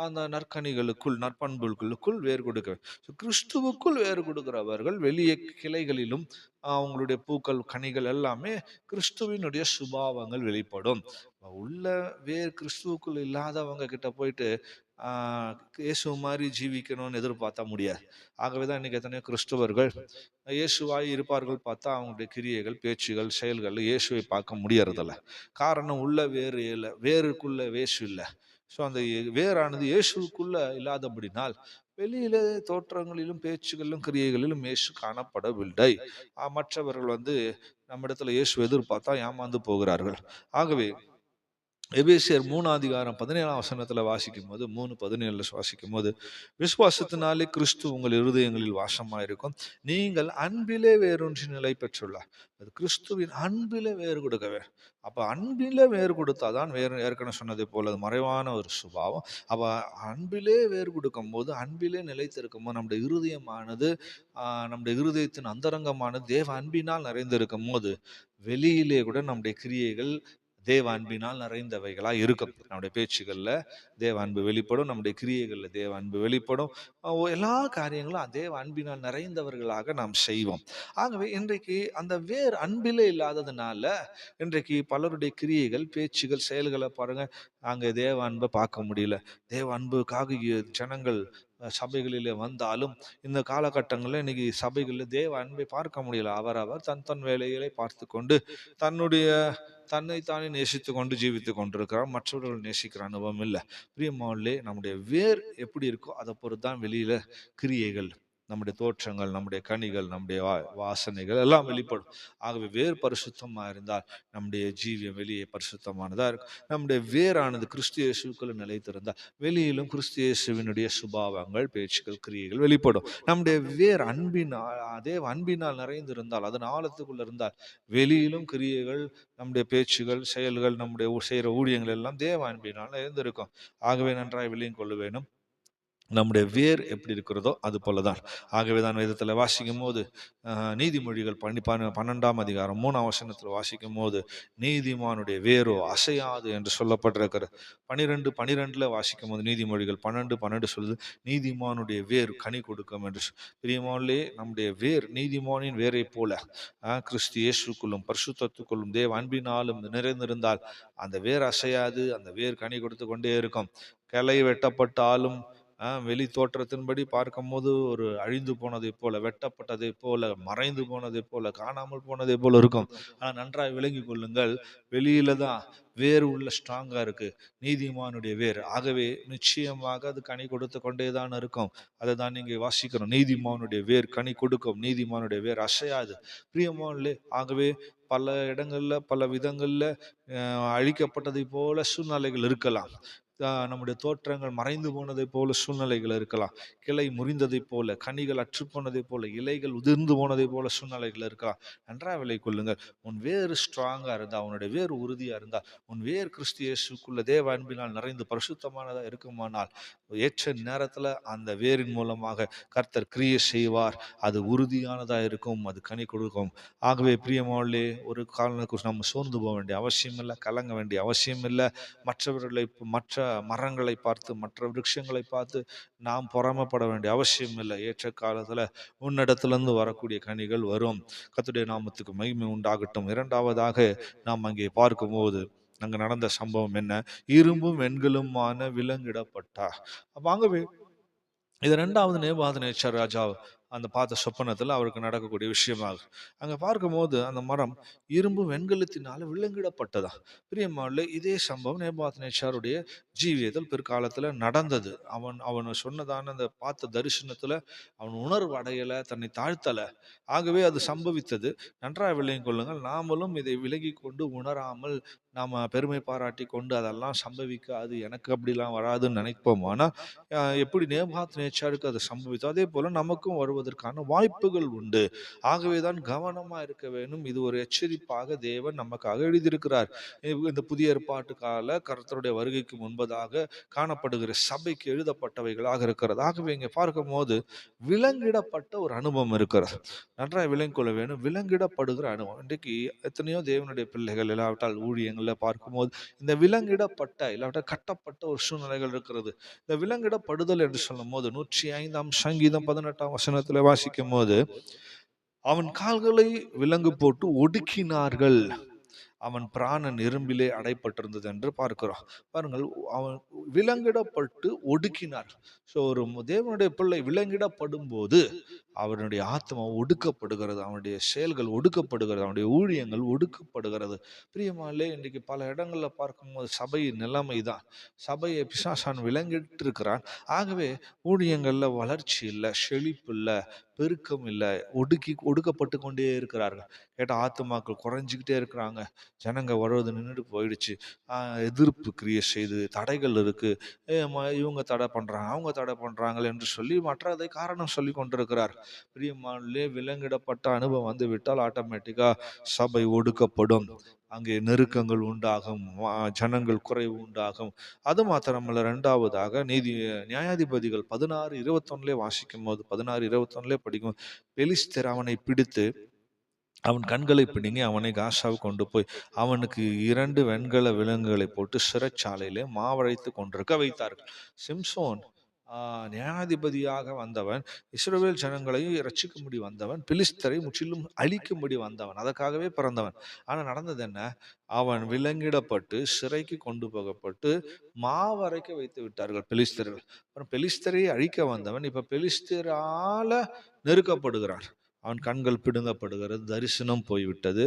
அந்த நற்கனிகளுக்குள், நற்பண்புகளுக்குள் வேறு கொடுக்க வேண்டும். கிறிஸ்துவுக்குள் வேறு கொடுக்கிறவர்கள் வெளியே கிளைகளிலும் அவங்களுடைய பூக்கள், கனிகள் எல்லாமே கிறிஸ்துவினுடைய சுபாவங்கள் வெளிப்படும். உள்ள வேறு கிறிஸ்துவுக்குள் இல்லாதவங்க கிட்ட போயிட்டு இயேசு மாதிரி ஜீவிக்கணும்னு எதிர்பார்த்தா முடியாது. ஆகவேதான் இன்னைக்கு எத்தனையோ கிறிஸ்துவர்கள் இயேசுவாய் இருப்பார்கள், பார்த்தா அவங்களுடைய கிரியைகள், பேச்சுகள், செயல்கள் இயேசுவை பார்க்க முடியறதில்ல. காரணம், உள்ள வேறு இல்லை, வேருக்குள்ள வேசு இல்லை. ஸோ அந்த வேறானது இயேசுக்குள்ள இல்லாதபடினால் வெளியில தோற்றங்களிலும் பேச்சுகளிலும் கிரியைகளிலும் இயேசு காணப்படவில்லை. மற்றவர்கள் நம்மிடத்துல இயேசு எதிர்பார்த்தா ஏமாந்து போகிறார்கள். ஆகவே எபேசியர் 3 அதிகாரம் 17 வாசிக்கும் போது, 3:17 வாசிக்கும் போது, விசுவாசத்தினாலே கிறிஸ்து உங்கள் இருதயங்களில் வாசமாயிருக்கும், நீங்கள் அன்பிலே வேரூன்றி நிலை பெற்றுள்ளார். அது கிறிஸ்துவின் அன்பிலே வேறு கொடுக்கவே. அப்ப அன்பிலே வேறு கொடுத்தாதான், வேறு ஏற்கனவே சொன்னதை போல அது மறைவான ஒரு சுபாவம். அப்ப அன்பிலே வேறு கொடுக்கும் போது, அன்பிலே நிலைத்திருக்கும் போது, நம்முடைய இருதயமானது நம்முடைய இருதயத்தின் அந்தரங்கமானது தேவ அன்பினால் நிறைந்திருக்கும் போது, வெளியிலே கூட நம்முடைய கிரியைகள் தேவ அன்பினால் நிறைந்தவைகளா இருக்கும். நம்முடைய பேச்சுகள்ல தேவ அன்பு வெளிப்படும், நம்முடைய கிரியைகள்ல தேவ அன்பு வெளிப்படும். எல்லா காரியங்களும் தேவ அன்பினால் நிறைந்தவர்களாக நாம் செய்வோம். ஆகவே இன்றைக்கு அந்த வேறு அன்பிலே இல்லாததுனால இன்றைக்கு பலருடைய கிரியைகள், பேச்சுகள், செயல்களை பாருங்க, அங்க தேவ அன்பை பார்க்க முடியல. தேவ அன்புக்காக ஜனங்கள் சபைகளிலே வந்தாலும் இந்த காலகட்டங்களில் இன்னைக்கு சபைகளில் தேவ அன்பை பார்க்க முடியல. அவரவர் தன் வேலைகளை பார்த்து கொண்டு தன்னைத்தானே நேசித்து கொண்டு ஜீவித்து கொண்டிருக்கிறார். மற்றவர்கள் நேசிக்கிற அனுபவம் இல்லை. பிரியமானவர்களே, நம்முடைய வேர் எப்படி இருக்கோ அதை பொறுத்து தான் வெளியில கிரியைகள், நம்முடைய தோற்றங்கள், நம்முடைய கனிகள், நம்முடைய வாசனைகள் எல்லாம் வெளிப்படும். ஆகவே வேர் பரிசுத்தமா இருந்தால் நம்முடைய ஜீவியம் வெளியே பரிசுத்தமானதா இருக்கும். நம்முடைய வேரானது கிறிஸ்து இயேசுக்குள்ள நிலைத்திருந்தால் வெளியிலும் கிறிஸ்து இயேசுவினுடைய சுபாவங்கள், பேச்சுக்கள், கிரியைகள் வெளிப்படும். நம்முடைய வேர் அன்பினால் நிறைந்திருந்தால், அதன் ஆழத்துக்குள்ள இருந்தால் வெளியிலும் கிரியைகள், நம்முடைய பேச்சுகள், செயல்கள், நம்முடைய செய்கிற ஊழியங்கள் எல்லாம் தேவ அன்பினால் நிறைந்திருக்கும். ஆகவே நன்றாய் விளங்கிக் கொள்ள வேணும், நம்முடைய வேர் எப்படி இருக்கிறதோ அது போலதான். ஆகவே தான் வேதத்தில் வாசிக்கும் போது நீதிமொழிகள் 12 அதிகாரம் 3 வாசிக்கும் போது, நீதிமானுடைய வேரோ அசையாது என்று சொல்லப்பட்டிருக்கிறது. 12:12 வாசிக்கும் போது, நீதிமொழிகள் 12:12 சொல்லுது, நீதிமானுடைய வேர் கனி கொடுக்கும் என்று. பிரியமானவர்களே, நம்முடைய வேர் நீதிமானின் வேரை போல கிறிஸ்து இயேசுக்குள்ளும் பரிசுத்தத்துக்குள்ளும் தேவ அன்பினாலும் நிறைந்திருந்தால் அந்த வேர் அசையாது, அந்த வேர் கனி கொடுத்து கொண்டே இருக்கும். கிளை வெட்டப்பட்டாலும் வெளி தோற்றத்தின்படி பார்க்கும் போது ஒரு அழிந்து போனதை போல, வெட்டப்பட்டதை போல, மறைந்து போனதை போல, காணாமல் போனதை போல இருக்கும். ஆனா நன்றாக விளங்கி கொள்ளுங்கள், வெளியில தான் வேறு உள்ள ஸ்ட்ராங்கா இருக்கு, நீதிமானுடைய வேர். ஆகவே நிச்சயமாக அது கனி கொடுத்து கொண்டேதான் இருக்கும். அதை தான் நீங்க வாசிக்கிறோம், நீதிமானுடைய வேர் கனி கொடுக்கும், நீதிமானுடைய வேர் அசையாது. பிரியமானவர்களே, ஆகவே பல இடங்கள்ல பல விதங்கள்ல அழிக்கப்பட்டதை போல சூழ்நிலைகள் இருக்கலாம். நம்முடைய தோற்றங்கள் மறைந்து போனதை போல சூழ்நிலைகள் இருக்கலாம். கிளை முறிந்ததை போல, கனிகள் அற்று போனதை போல, இலைகள் உதிர்ந்து போனதை போல சூழ்நிலைகள் இருக்கலாம். நன்றாக விளங்கிக் கொள்ளுங்கள், உன் வேறு ஸ்ட்ராங்கா இருந்தா, உன்னுடைய வேறு உறுதியா இருந்தா, உன் வேறு கிறிஸ்து இயேசுக்குள்ள தேவ அன்பினால் நிறைந்து பரிசுத்தமானதா இருக்குமானால், ஏற்ற நேரத்துல அந்த வேரின் மூலமாக கர்த்தர் கிரியை செய்வார். அது உறுதியானதா இருக்கும், அது கனி கொடுக்கும். ஆகவே பிரியமானவர்களே, ஒரு காலனுக்கு நம்ம சோர்ந்து போக வேண்டிய அவசியம் இல்லை, கலங்க வேண்டிய அவசியம் இல்லை. மற்ற மரங்களை பார்த்து, மற்ற விருட்சங்களை பார்த்து நாம் பொறாமைப்பட வேண்டிய அவசியம் இல்லை. ஏற்ற காலத்துல உன்னிடத்திலிருந்து வரக்கூடிய கனிகள் வரும். கர்த்தருடைய நாமத்துக்கு மகிமை உண்டாகட்டும். இரண்டாவதாக நாம் அங்கே பார்க்கும்போது அங்க நடந்த சம்பவம் என்ன? இரும்பும் வெண்கலுமான விலங்கிடப்பட்டார். ஆகவே இது 2வது நேபுகாத்நேச்சர் ராஜா அந்த பார்த்த சொப்பனத்துல அவருக்கு நடக்கக்கூடிய விஷயமாக அங்க பார்க்கும்போது அந்த மரம் இரும்பு வெண்கலத்தினால விலங்கிடப்பட்டதா. பிரியமானவர்களே, இதே சம்பவம் நேபாத்நேச்சாருடைய ஜீவியத்தில் பிற்காலத்துல நடந்தது. அவன் சொன்னதான அந்த பார்த்த தரிசனத்துல அவன் உணர்வு அடையல, தன்னை தாழ்த்தல. ஆகவே அது சம்பவித்தது. நன்றாக விளங்கிக் கொள்ளுங்கள். நாமளும் இதை விலகி கொண்டு உணராமல் நாம பெருமை பாராட்டி கொண்டு அதெல்லாம் சம்பவிக்காது, எனக்கு அப்படிலாம் வராதுன்னு நினைப்போம். ஆனா எப்படி நேபாத் நேச்சாருக்கு அது சம்பவித்தோ அதே போல நமக்கும் வருவதற்கான வாய்ப்புகள் உண்டு. ஆகவேதான் கவனமா இருக்க வேண்டும். இது ஒரு எச்சரிப்பாக தேவன் நமக்காக எழுதியிருக்கிறார். இந்த புதிய ஏற்பாட்டு கால கர்த்தருடைய வருகைக்கு முன்பதாக காணப்படுகிற சபைக்கு எழுதப்பட்டவைகளாக இருக்கிறது. ஆகவே இங்கே பார்க்கும்போது விலங்கிடப்பட்ட ஒரு அனுபவம் இருக்கிறது. நன்றாக விளங்கிக் கொள்ள வேண்டும். விலங்கிடப்படுகிற அனுபவம் இன்றைக்கு எத்தனையோ தேவனுடைய பிள்ளைகள் இல்லாவிட்டால் ஊழியங்களை பார்க்கும்போது இந்த விலங்கிடப்பட்ட இல்லாவிட்டால் கட்டப்பட்ட ஒரு சூழ்நிலைகள் இருக்கிறது. இந்த விலங்கிடப்படுதல் என்று சொல்லும் போது 105ஆம் சங்கீதம் 18ஆம் வசனத்துல வாசிக்கும் போது, அவன் கால்களை விலங்கு போட்டு ஒடுக்கினார்கள், அவன் பிராணன் எறும்பிலே அடைப்பட்டிருந்தது என்று பார்க்கிறோம். பாருங்கள், அவன் விலங்கிடப்பட்டு ஒடுக்கினார். ஸோ ஒரு தேவனுடைய பிள்ளை விலங்கிடப்படும் போது அவனுடைய ஆத்மா ஒடுக்கப்படுகிறது, அவனுடைய செயல்கள் ஒடுக்கப்படுகிறது, அவனுடைய ஊழியங்கள் ஒடுக்கப்படுகிறது. பிரியமாலே, இன்றைக்கு பல இடங்கள்ல பார்க்கும்போது சபையின் நிலைமை தான். சபையை பிசாசான் விலங்கிட்டு இருக்கிறான். ஆகவே ஊழியங்கள்ல வளர்ச்சி இல்லை, செழிப்பு இல்லை, பெருக்கம் இல்லை, ஒடுக்கப்பட்டு கொண்டே இருக்கிறார்கள். கேட்டால் ஆத்துமாக்கள் குறைஞ்சிக்கிட்டே இருக்கிறாங்க. ஜனங்க வருவது நின்றுட்டு போயிடுச்சு. எதிர்ப்பு கிரியை செய்து தடைகள் இருக்கு. இவங்க தடை பண்றாங்க, அவங்க தடை பண்றாங்க என்று சொல்லி மற்றதை காரணம் சொல்லி கொண்டிருக்கிறார். பிரியமானே, விலங்கிடப்பட்ட அனுபவம் வந்து விட்டால் ஆட்டோமேட்டிக்கா சபை ஒடுக்கப்படும். அங்கே நெருக்கங்கள் உண்டாகும், ஜனங்கள் குறைவு உண்டாகும். அது மாத்திரமல்ல, இரண்டாவதாக நியாயாதிபதிகள் 16:21 வாசிக்கும் போது 16:21 படிக்கும், பெலிஸ்தர் அவனை பிடித்து அவன் கண்களை பிடுங்கி அவனை காசாவுக்கு கொண்டு போய் அவனுக்கு 2 வெண்கல விலங்குகளை போட்டு சிறைச்சாலையிலே மாவரைத்து கொண்டிருக்க வைத்தார்கள். சிம்சோன் நியாயாதிபதியாக வந்தவன், இஸ்ரவேல் ஜனங்களை ரட்சிக்கும்படி வந்தவன், பிலிஸ்தரை முற்றிலும் அழிக்கும்படி வந்தவன், அதற்காகவே பிறந்தவன். ஆனா நடந்தது என்ன? அவன் விலங்கிடப்பட்டு சிறைக்கு கொண்டு போகப்பட்டு மாவரைக்க வைத்து விட்டார்கள் பெலிஸ்தர்கள். அப்புறம் பெலிஸ்தரை அழிக்க வந்தவன் இப்ப பெலிஸ்தரால நெருக்கப்படுகிறான். அவன் கண்கள் பிடுங்கப்படுகிறது, தரிசனம் போய்விட்டது.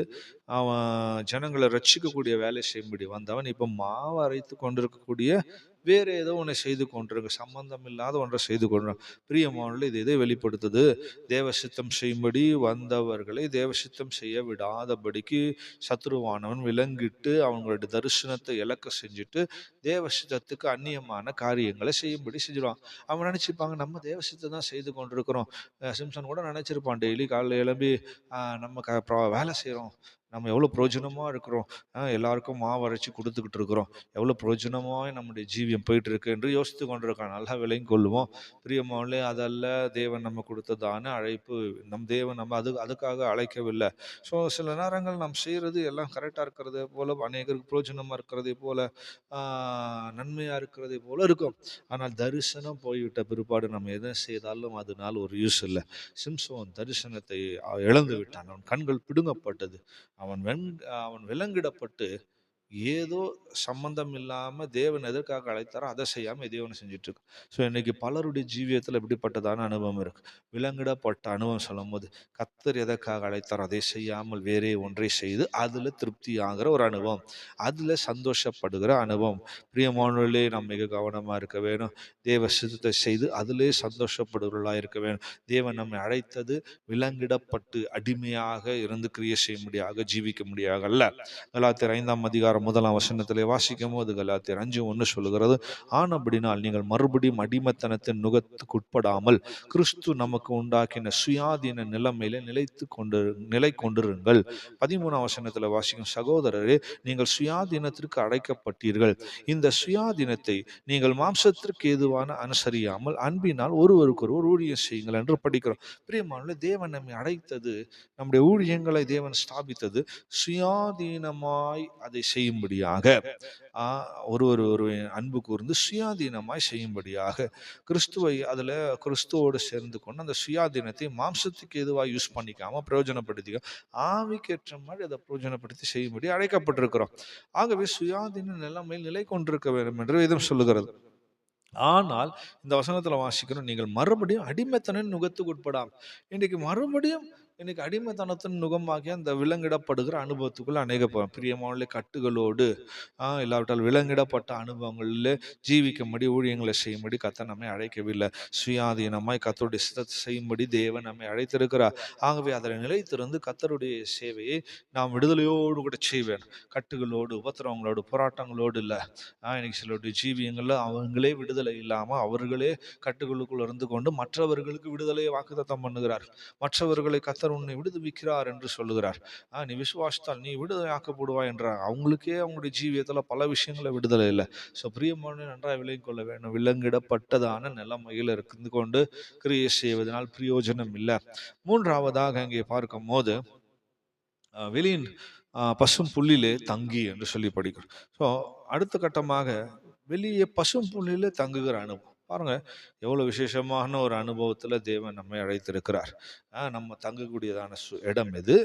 அவன் ஜனங்களை ரட்சிக்கக்கூடிய வேலை செய்யும்படி வந்தவன் இப்ப மாவு அரைத்து கொண்டிருக்கக்கூடிய வேற ஏதோ ஒன்றை செய்து கொண்டிருக்க, சம்பந்தம் இல்லாத ஒன்றை செய்து கொண்டிருக்க. பிரியமானவர்களே, இது எதை வெளிப்படுத்துது? தேவசித்தம் செய்யும்படி வந்தவர்களை தேவசித்தம் செய்ய விடாதபடிக்கு சத்ருவானவன் விலங்கிட்டு அவங்களுடைய தரிசனத்தை இழக்க செஞ்சுட்டு தேவசித்தத்துக்கு அந்நியமான காரியங்களை செய்யும்படி செஞ்சிருவான். அவன் நினைச்சுப்பாங்க, நம்ம தேவசித்தம் தான் செய்து கொண்டிருக்கிறோம். சிம்சன் கூட நினைச்சிருப்பான், டெய்லி காலையில் எழும்பி நம்ம வேலை செய்கிறோம், நம்ம எவ்வளோ பிரயோஜனமாக இருக்கிறோம், எல்லாருக்கும் மாவு அரைச்சி கொடுத்துக்கிட்டு இருக்கிறோம், எவ்வளோ பிரயோஜனமாக நம்முடைய ஜீவியம் போயிட்டு இருக்கு என்று யோசித்து கொண்டிருக்கான். நல்லா விளங்கி கொள்ளுவோம். பிரியமானவர்களே, அதல்ல தேவன் நம்ம கொடுத்ததான அழைப்பு. நம் தேவன் நம்ம அதுக்காக அழைக்கவில்லை. ஸோ சில நேரங்கள் நாம் செய்கிறது எல்லாம் கரெக்டாக இருக்கிறதே போல, அநேகருக்கு பிரயோஜனமாக இருக்கிறதே போல, நன்மையாக இருக்கிறதே போல இருக்கும். ஆனால் தரிசனம் போய்விட்ட பிற்பாடு நம்ம எதை செய்தாலும் அதனால் ஒரு யூஸ் இல்லை. சிம்சோன் தரிசனத்தை இழந்து விட்டான். அவன் கண்கள் பிடுங்கப்பட்டது. அவன் விலங்கிடப்பட்டு ஏதோ சம்பந்தம் இல்லாம தேவன் எதற்காக அழைத்தாரோ அதை செய்யாம எதையோ ஒன்று செஞ்சுட்டு இருக்கு. ஸோ இன்னைக்கு பலருடைய ஜீவியத்தில் இப்படிப்பட்டதான அனுபவம் இருக்கு. விலங்கிடப்பட்ட அனுபவம் சொல்லும் போது கர்த்தர் எதற்காக அழைத்தாரோ அதை செய்யாமல் வேறே ஒன்றை செய்து அதுல திருப்தி ஆகிற ஒரு அனுபவம், அதுல சந்தோஷப்படுகிற அனுபவம். பிரியமானவர்களே, நாம் மிக கவனமா இருக்க வேணும். தேவ சித்தத்தை செய்து அதிலே சந்தோஷப்படுகிறவர்களா இருக்க வேணும். தேவன் நம்மை அழைத்தது விலங்கிடப்பட்டு அடிமையாக இருந்து கிரியை செய்ய முடியாக ஜீவிக்க முடியாக அல்ல. கலாத்தியர் 5ஆம் அதிகாரம் 1ஆம் வசனத்திலே வாசிக்கும் போது கலாத்தியர் 5:1 சொல்லுகிறது, ஆனபடினால் நீங்கள் மறுபடியும் அடிமைத்தனத்தின் நுகத்துக்கு உட்படாமல் கிறிஸ்து நமக்கு உண்டாக்கின சுயாதீன நிலைமையில நிலை கொண்டிருங்கள். 13ஆம் வசனத்துல வாசிக்கும், சகோதரரே, நீங்கள் சுயாதீனத்திற்கு அழைக்கப்பட்டீர்கள். இந்த சுயாதீனத்தை நீங்கள் மாம்சத்திற்கு ஏதுவான அனுசரியாமல் அன்பினால் ஒருவருக்கொருவர் ஊழியம் செய்யுங்கள் என்று படிக்கிறோம். பிரியமானவர்களே, தேவன் நம்மை அழைத்தது, நம்முடைய ஊழியங்களை தேவன் ஸ்தாபித்தது சுயாதீனமாய் அதை செய்யும்படியாக, ஒரு அன்பு கூர்ந்து சுயாதீனமாய் செய்யும்படியாக, கிறிஸ்துவோடு சேர்ந்து கொண்டு அந்த சுயாதீனத்தை மாம்சத்துக்கு எதுவாக யூஸ் பண்ணிக்காம பிரயோஜனப்படுத்திக்க ஆவிக்கேற்ற மாதிரி அதை பிரயோஜனப்படுத்தி செய்யும்படி அழைக்கப்பட்டிருக்கிறோம். ஆகவே சுயாதீன நிலைமையில் நிலை கொண்டிருக்க வேண்டும் என்று வேதம் சொல்லுகிறது. ஆனால் இந்த வசனத்துல வாசிக்கிறோம், நீங்கள் மறுபடியும் அடிமைத்தனின் நுகத்துக்கு உட்படாம். இன்னைக்கு மறுபடியும் இன்னைக்கு அடிமைத்தனத்தின் நுகமாகிய அந்த விலங்கிடப்படுகிற அனுபவத்துக்குள்ள அநேக பிரியமான கட்டுகளோடு இல்லாவிட்டால் விலங்கிடப்பட்ட அனுபவங்களில் ஜீவிக்கும்படி ஊழியங்களை செய்யும்படி கர்த்தர் நம்மை அழைக்கவில்லை. சுயாதீனமாய் கர்த்தருடைய சித்தத்தை செய்யும்படி தேவன் நம்மை அழைத்திருக்கிறார். ஆகவே அதில் நிலைத்திருந்து கர்த்தருடைய சேவையை நாம் விடுதலையோடு கூட செய்வேன். கட்டுகளோடு, உபத்திரவங்களோடு, போராட்டங்களோடு இல்லை. இன்னைக்கு சிலருடைய ஜீவியங்களில் அவங்களே விடுதலை இல்லாமல் அவர்களே கட்டுகளுக்குள் இருந்து கொண்டு மற்றவர்களுக்கு விடுதலையை வாக்குத்தத்தம் பண்ணுகிறார். மற்றவர்களை கர்த்தர் உன்னை விடுவிக்கிறார் என்று சொல்லுகிறார். நீ விசுவாசித்தால் நீ விடுதலை ஆக்கப்படுவாய் என்றார். அவங்களுக்கே அவங்களுடைய ஜீவியத்தில் பல விஷயங்களை விடுதலை இல்லை. ஸோ பிரியமான நன்றாக விலகிக் கொள்ள வேண்டும். விலங்கிடப்பட்டதான நிலைமையில் இருந்து கொண்டு கிரியை செய்வதனால் பிரயோஜனம் இல்லை. மூன்றாவதாக இங்கே பார்க்கும் போது வெளியின் பசும் புல்லிலே தங்கி என்று சொல்லி படிக்கிறோம். ஸோ அடுத்த கட்டமாக வெளியே பசும் புல்லிலே தங்குகிற அனுபவம் பாருங்க, எவ்வளோ விசேஷமான ஒரு அனுபவத்தில் தேவன் நம்மை அழைத்திருக்கிறார். நம்ம தங்கக்கூடியதான இடம் எது?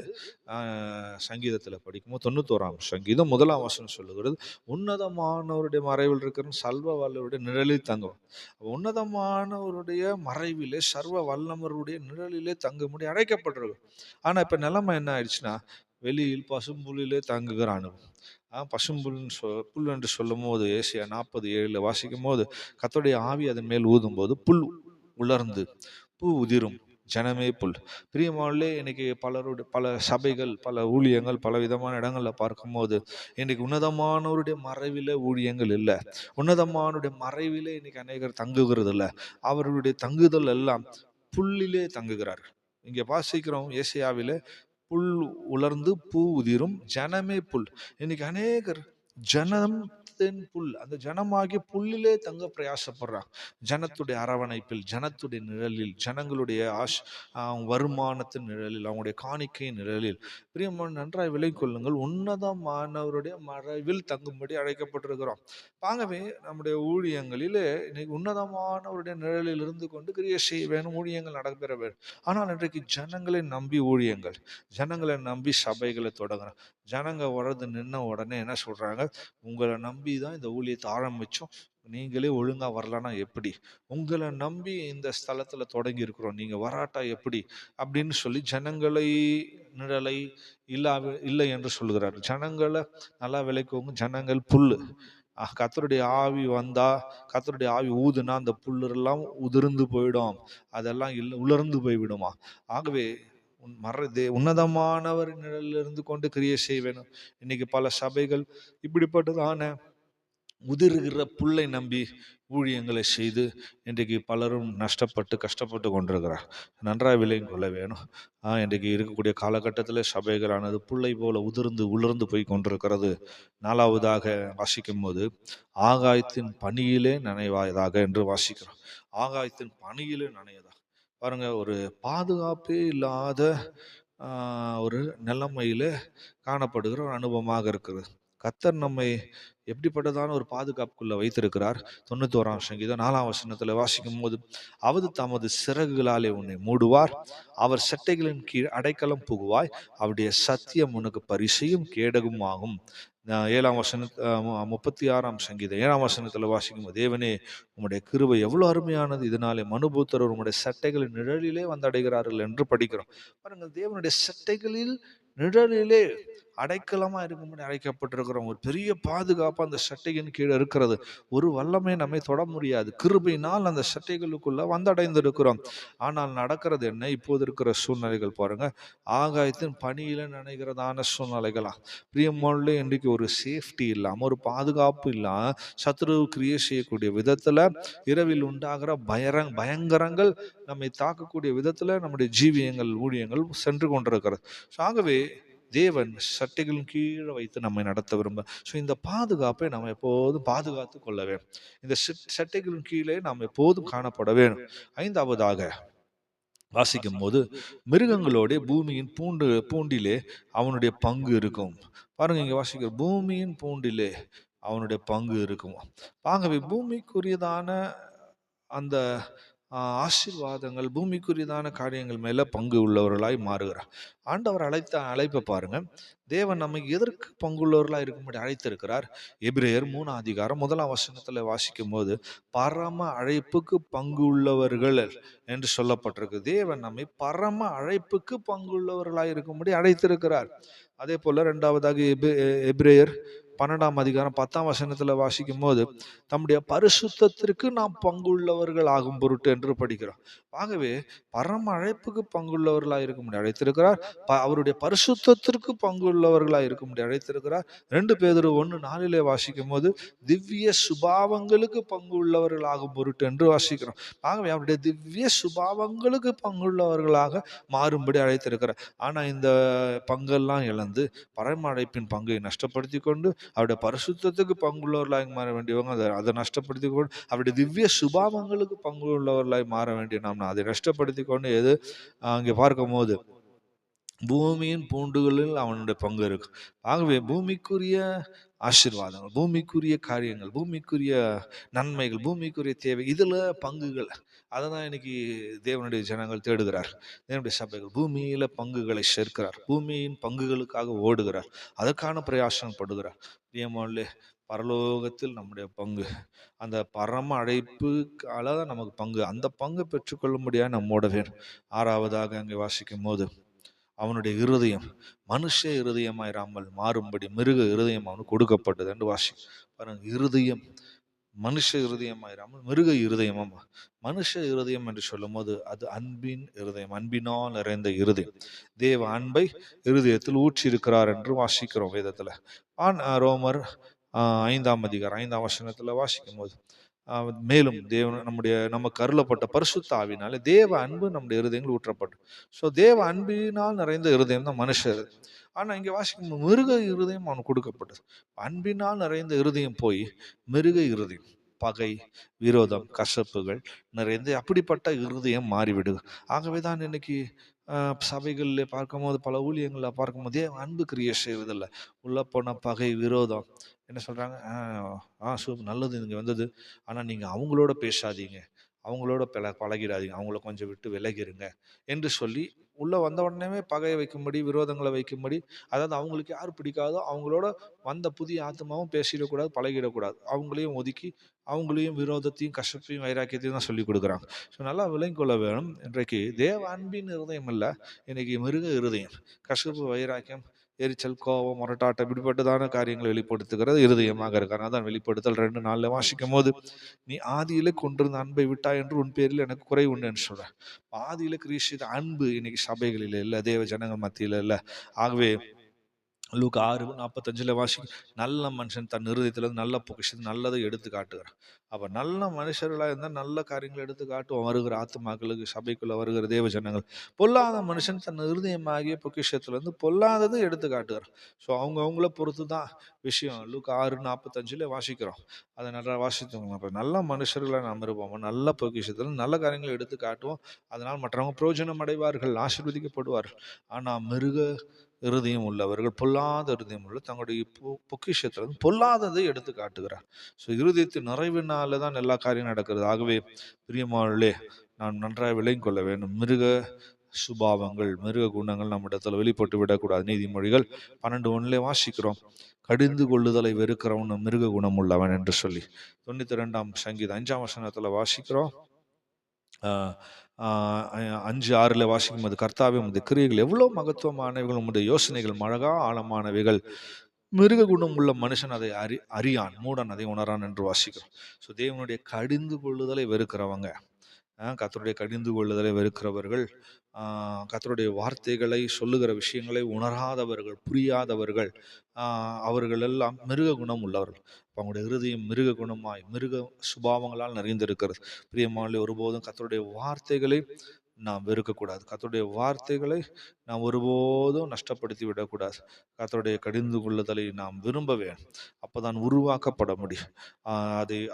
சங்கீதத்தில் படிக்கும்போது 91ஆம் சங்கீதம் 1ஆம் வசனம் சொல்லுகிறது, உன்னதமானவருடைய மறைவில் இருக்கிற சர்வ வல்லவருடைய நிழலில் தங்கும். உன்னதமானவருடைய மறைவிலே சர்வ வல்லமருடைய நிழலிலே தங்கும்படி அழைக்கப்பட்டிருக்கு. ஆனால் இப்போ நிலைமை என்ன ஆயிடுச்சுன்னா, வெளியில் பசும்புல்லிலே தங்குகிற அனுபவம். புல் என்று சொல்லும் போது ஏசியா 40:7 வாசிக்கும் போது, கர்த்தருடைய ஆவி அதன் மேல் ஊதும் போது புல் உலர்ந்து பூ உதிரும், ஜனமே புல். பிரியமானே, இன்னைக்கு பல சபைகள், பல ஊழியங்கள், பல விதமான இடங்கள்ல பார்க்கும்போது இன்னைக்கு உன்னதமானவருடைய மறைவில ஊழியங்கள் இல்லை. உன்னதமானவருடைய மறைவிலே இன்னைக்கு அநேகர் தங்குகிறது இல்லை. அவர்களுடைய தங்குதல் எல்லாம் புல்லிலே தங்குகிறார்கள். இங்கே வாசிக்கிறோம் ஏசியாவிலே, புல் உலர்ந்து பூ உதிரும், ஜனமே புல். இன்னைக்கு அநேகர் ஜனத்தின் புல், அந்த ஜனமாகிய புல்லிலே தங்க பிரயாசப்படுறாங்க. ஜனத்துடைய அரவணைப்பில், ஜனத்துடைய நிழலில், ஜனங்களுடைய வருமானத்தின் நிழலில், அவங்களுடைய காணிக்கையின் நிழலில். பிரியமான நன்றாய் விலை கொள்ளுங்கள், உன்னதமானவருடைய மறைவில் தங்கும்படி அழைக்கப்பட்டிருக்கிறோம். ஆகவே நம்முடைய ஊழியங்களிலே இன்னைக்கு உன்னதமானவருடைய நிழலில் இருந்து கொண்டு கிரியை செய்ய வேணும், ஊழியங்கள் நடைபெற வேண்டும். ஆனால் இன்றைக்கு ஜனங்களை நம்பி ஊழியங்கள், ஜனங்களை நம்பி சபைகளை தொடங்குறோம். ஜனங்க வர்றது நின்ன உடனே என்ன சொல்றாங்க, உங்களை நம்பி தான் இந்த ஊழியத்தை ஆரம்பிச்சோம், நீங்களே ஒழுங்கா வரலன்னா எப்படி? உங்களை நம்பி இந்த ஸ்தலத்துல தொடங்கி இருக்கிறோம், நீங்க வராட்டா எப்படி? அப்படின்னு சொல்லி ஜனங்களை நிழலை இல்லை என்று சொல்கிறார். ஜனங்களை நல்லா விளைக்கோங்க, ஜனங்கள் புல்லு. கர்த்தருடைய ஆவி வந்தா, கர்த்தருடைய ஆவி ஊதுனா அந்த புல்லெல்லாம் உதிர்ந்து போயிடும், அதெல்லாம் இல்லை உலர்ந்து போய்விடுமா. ஆகவே உன்னதமானவர் நிழலில் இருந்து கொண்டு கிரியை செய்ய வேணும். இன்னைக்கு பல சபைகள் இப்படிப்பட்டதான உதிர்கிற புல்லை நம்பி ஊழியங்களை செய்து இன்றைக்கு பலரும் நஷ்டப்பட்டு கஷ்டப்பட்டு கொண்டிருக்கிறார். நன்றாக விலையும் கொள்ள வேணும். இன்றைக்கு இருக்கக்கூடிய காலகட்டத்தில் சபைகளானது புல்லை போல உலர்ந்து போய் கொண்டிருக்கிறது. நாலாவதாக வாசிக்கும் போது, ஆகாயத்தின் பனியிலே நனைவாயதாக என்று வாசிக்கிறோம். ஆகாயத்தின் பனியிலே நனையதா பாருங்க, ஒரு பாதுகாப்பே இல்லாத ஒரு நிலைமையில காணப்படுகிற ஒரு அனுபவமாக இருக்குது. கர்த்தர் நம்மை எப்படிப்பட்டதான ஒரு பாதுகாப்புக்குள்ள வைத்திருக்கிறார். 91ஆம் சங்கீதம் 4ஆம் வசனத்துல வாசிக்கும் போது, அவர் தமது சிறகுகளாலே உன்னை மூடுவார், அவர் செட்டைகளின் கீழ் அடைக்கலம் புகுவாய், அவருடைய சத்தியம் உனக்கு பரிசையும் கேடகும் ஆகும். 7ஆம் வசன 36ஆம் சங்கீதம் 7ஆம் வசனத்துல வாசிக்கும் போது, தேவனே உம்முடைய கிருபை எவ்வளவு அருமையானது, இதனாலே மனுபூத்தர் உம்முடைய சட்டைகளின் நிழலிலே வந்தடைகிறார்கள் என்று படிக்கிறோம். பாருங்க, தேவனுடைய சட்டைகளில் நிழலிலே அடைக்கலமா இருக்கும்படி அழைக்கப்பட்டிருக்கிறோம். ஒரு பெரிய பாதுகாப்பு அந்த சட்டையின் கீழே இருக்கிறது. ஒரு வல்லமை நம்மை தொட முடியாது. கிருபையினால் அந்த சட்டைகளுக்குள்ள வந்தடைந்திருக்கிறோம். ஆனால் நடக்கிறது என்ன? இப்போது இருக்கிற சூழ்நிலைகள் பாருங்க, ஆகாயத்தின் பனியில நினைக்கிறதான சூழ்நிலைகளா. பிரியமோல்ல இன்றைக்கு ஒரு சேஃப்டி இல்லாம, ஒரு பாதுகாப்பு இல்லாம, சத்ரு கிரியை செய்யக்கூடிய விதத்துல, இரவில் உண்டாகிற பயங்கரங்கள் நம்மை தாக்கக்கூடிய விதத்துல நம்முடைய ஜீவியங்கள், ஊழியங்கள் சென்று கொண்டிருக்கிறது. ஆகவே தேவன் சட்டைகளின் கீழே வைத்து நம்மை நடத்த விரும்ப. ஸோ இந்த பாதுகாப்பை நாம் எப்போதும் பாதுகாத்து கொள்ள வேண்டும். இந்த சட்டைகளின் கீழே நாம் எப்போதும் காணப்பட வேண்டும். ஐந்தாவதாக வாசிக்கும் போது, மிருகங்களோட பூமியின் பூண்டிலே அவனுடைய பங்கு இருக்கும். பாருங்க, இங்க வாசிக்கிற பூமியின் பூண்டிலே அவனுடைய பங்கு இருக்கும். ஆகவே பூமிக்குரியதான அந்த ஆசீர்வாதங்கள், பூமிக்குரியதான காரியங்கள் மேல பங்கு உள்ளவர்களாய் மாறுகிறார். ஆண்டவர் அழைத்த அழைப்பை பாருங்க. தேவன் நம்மை எதற்கு பங்குள்ளவர்களாய் இருக்கும்படி அழைத்திருக்கிறார். எபிரேயர் 3ஆம் அதிகாரம் 1ஆம் வசனத்துல வாசிக்கும் போது, பரம அழைப்புக்கு பங்கு உள்ளவர்கள் என்று சொல்லப்பட்டிருக்கு. தேவன் நம்மை பரம அழைப்புக்கு பங்குள்ளவர்களாய் இருக்கும்படி அழைத்திருக்கிறார். அதே போல இரண்டாவதாக எபிரேயர் 12ஆம் அதிகாரம் 10ஆம் வசனத்துல வாசிக்கும் போது, தம்முடைய பரிசுத்தத்திற்கு நாம் பங்குள்ளவர்கள் ஆகும் பொருட்டு என்று படிக்கிறோம். ஆகவே பரம அழைப்புக்கு பங்குள்ளவர்களாக இருக்க முடியும் அழைத்திருக்கிறார். அவருடைய பரிசுத்தத்திற்கு பங்குள்ளவர்களாக இருக்க முடியும் அழைத்திருக்கிறார். 2 பேதுரு 1:4 வாசிக்கும் போது, திவ்ய சுபாவங்களுக்கு பங்கு உள்ளவர்கள் ஆகும் பொருட்டு என்று வாசிக்கிறோம். ஆகவே அவருடைய திவ்ய சுபாவங்களுக்கு பங்குள்ளவர்களாக மாறும்படி அழைத்திருக்கிறார். ஆனா இந்த பங்கெல்லாம் இழந்து பரம அழைப்பின் பங்கை நஷ்டப்படுத்தி கொண்டு அவருடைய பரிசுத்தத்துக்கு பங்குள்ளவர்களாக மாற வேண்டியவங்க அதை நஷ்டப்படுத்தி கொண்டு, அவருடைய திவ்ய சுபாவங்களுக்கு பங்கு உள்ளவர்களாய் மாற வேண்டிய நாம் அதை நஷ்டப்படுத்தி கொண்டு எது அங்கே பார்க்கும் போது பூமியின் பூண்டுகளில் அவனுடைய பங்கு இருக்கு. ஆகவே பூமிக்குரிய ஆசீர்வாதங்கள், பூமிக்குரிய காரியங்கள், பூமிக்குரிய நன்மைகள், பூமிக்குரிய தேவை, இதுல பங்குகள், அதை தான் இன்னைக்கு தேவனுடைய ஜனங்கள் தேடுகிறார். தேவனுடைய சபைகள் பூமியில பங்குகளை சேர்க்கிறார், பூமியின் பங்குகளுக்காக ஓடுகிறார், அதற்கான பிரயாசம் படுகிறார். பிரியமானவர்களே, பரலோகத்தில் நம்முடைய பங்கு, அந்த பரம அழைப்புக்கால தான் நமக்கு பங்கு. அந்த பங்கு பெற்றுக்கொள்ளும்படியாக நம்மோட வேணும். 6ஆவதாக அங்கே வாசிக்கும் போது, அவனுடைய இருதயம் மனுஷ இருதயமாயிராமல் மாறும்படி மிருக இருதயம் அவனுக்கு கொடுக்கப்பட்டது என்று வாசி பாருங்க. இருதயம் மனுஷ இருதயமாயிராமல் மிருக இருதயமும். மனுஷ இருதயம் என்று சொல்லும் போது அது அன்பின் இருதயம், அன்பினால் நிறைந்த இருதயம். தேவ அன்பை இருதயத்தில் ஊற்றி இருக்கிறார் என்று வாசிக்கிறோம் வேதத்துல. ரோமர் 5ஆம் அதிகாரம் 5ஆம் வசனத்துல வாசிக்கும் போது, மேலும் தேவன் நமக்கு அருளப்பட்ட பரிசுத்த ஆவினாலே தேவ அன்பு நம்முடைய இருதயங்கள் ஊற்றப்படும். ஸோ தேவ அன்பினால் நிறைந்த இருதயம் தான் மனுஷ இருதயம். ஆனா இங்க வாசிக்கும் மிருக இருதயம் அவனுக்கு கொடுக்கப்பட்டது. அன்பினால் நிறைந்த இருதயம் போய் மிருக இருதயம், பகை, விரோதம், கசப்புகள் நிறைந்த அப்படிப்பட்ட இருதயம் மாறிவிடுது. ஆகவேதான் இன்னைக்கு சபைகளில் பார்க்கும்போது, பல ஊழியங்களில் பார்க்கும்போது அன்பு கிரியை செய்வதில்லை. உள்ள போன பகை, விரோதம், என்ன சொல்றாங்க, நல்லது இங்கே வந்தது, ஆனால் நீங்கள் அவங்களோட பேசாதீங்க, அவங்களோட பழகிடாதீங்க, அவங்கள கொஞ்சம் விட்டு விலகிருங்க என்று சொல்லி உள்ள வந்த உடனே பகையை வைக்கும்படி, விரோதங்களை வைக்கும்படி, அதாவது அவங்களுக்கு யார் பிடிக்காதோ அவங்களோட வந்த புதிய ஆத்மாவும் பேசிடக்கூடாது, பழகிடக்கூடாது, அவங்களையும் ஒதுக்கி அவங்களையும் விரோதத்தையும் கஷ்டத்தையும் வைராக்கியத்தையும் தான் சொல்லிக் கொடுக்குறாங்க. ஸோ நல்லா விளங்கிக் கொள்ள வேணும். இன்றைக்கு தேவ அன்பின் இருதயம் இல்லை, இன்னைக்கு மிருக இருதயம், கசப்பு, வைராக்கியம், எரிச்சல், கோபம், முரட்டாட்டம், இப்படிப்பட்டதான காரியங்களை வெளிப்படுத்துகிறது இருதயமாக இருக்காங்க. அதான் வெளிப்படுத்தல் 2:4 வாசிக்கும் போது, நீ ஆதியில கொண்டிருந்த அன்பை விட்டா என்று உன் பேரில் எனக்கு குறை உண்டுன்னு சொல்றேன். ஆதியில கிறிஸ்து அன்பு இன்னைக்கு சபைகளில் இல்லை, தேவ ஜனங்கள் மத்தியில் இல்லை. ஆகவே லூக்கா 6:45 வாசி, நல்ல மனுஷன் தன் இருதயத்திலிருந்து நல்ல பொக்கிஷத்தை நல்லதை எடுத்து காட்டுகிறான். அப்ப நல்ல மனுஷர்களாக இருந்தால் நல்ல காரியங்களை எடுத்து காட்டுவோம் வருகிற ஆத்துமாக்களுக்கு, சபைக்குள்ள வருகிற தேவ ஜனங்கள். பொல்லாத மனுஷன் தன் இருதயமாகிய பொக்கிஷத்திலிருந்து பொல்லாததை எடுத்து காட்டுகிறான். ஸோ அவங்கள பொறுத்து தான் விஷயம். லூக்கா 6:45 வாசிக்கிறோம். அதை நல்லா வாசித்தோம். அப்போ நல்ல மனுஷர்களை நாம் இருப்போம், நல்ல பொக்கிஷத்தில் நல்ல காரியங்களை எடுத்து காட்டுவோம். அதனால் மற்றவங்க பிரயோஜனம் அடைவார்கள், ஆசீர்வதிக்கப்படுவார்கள். ஆனால் மிருக இருதயம் உள்ளவர்கள், பொல்லாத இருதயம் உள்ள தங்களுடைய பொக்கிஷத்திலிருந்து பொல்லாததை எடுத்து காட்டுகிறார். ஸோ இருதயத்தின் நிறைவினால தான் எல்லா காரியம் நடக்கிறது. ஆகவே பிரியமானவர்களே, நாம் நன்றாக விளங்கிக் கொள்ள வேண்டும். மிருக சுபாவங்கள், மிருக குணங்கள் நம்ம இடத்துல வெளிப்பட்டு விடக்கூடாது. நீதிமொழிகள் 12:1 வாசிக்கிறோம், கடிந்து கொள்ளுதலை வெறுக்கிறவன் மிருக குணம் உள்ளவன் என்று சொல்லி. 92ஆம் சங்கீதம் 5ஆம் வசனத்துல வாசிக்கிறோம். 5:6 வாசிக்கும் போது, கர்த்தாவே உமது கிரியைகள் எவ்வளவு மகத்துவமானவைகள், உம்முடைய யோசனைகள் மழகா ஆழமானவைகள், மிருக குணம் உள்ள மனுஷன் அதை அறியான், மூடன் அதை உணரான் என்று வாசிக்கிறோம். ஸோ தேவனுடைய கடிந்து கொள்ளுதலை வெறுக்கிறவங்க, கர்த்தருடைய கடிந்து கொள்ளுதலை வெறுக்கிறவர்கள், கர்த்தருடைய வார்த்தைகளை சொல்லுகிற விஷயங்களை உணராதவர்கள், புரியாதவர்கள், அவர்கள் எல்லாம் மிருக குணம் உள்ளவர்கள். அவங்களுடைய இருதயம் மிருக குணமாய் மிருக சுபாவங்களால் நிறைந்திருக்கிறது. பிரியமானவர்களே, ஒருபோதும் கர்த்தருடைய வார்த்தைகளை நாம் வெறுக்கக்கூடாது. கர்த்தருடைய வார்த்தைகளை நாம் ஒருபோதும் நஷ்டப்படுத்தி விடக்கூடாது. கர்த்தருடைய கடிந்து கொள்ளுதலை நாம் விரும்ப வேணும். அப்போதான் உருவாக்கப்பட முடியும்.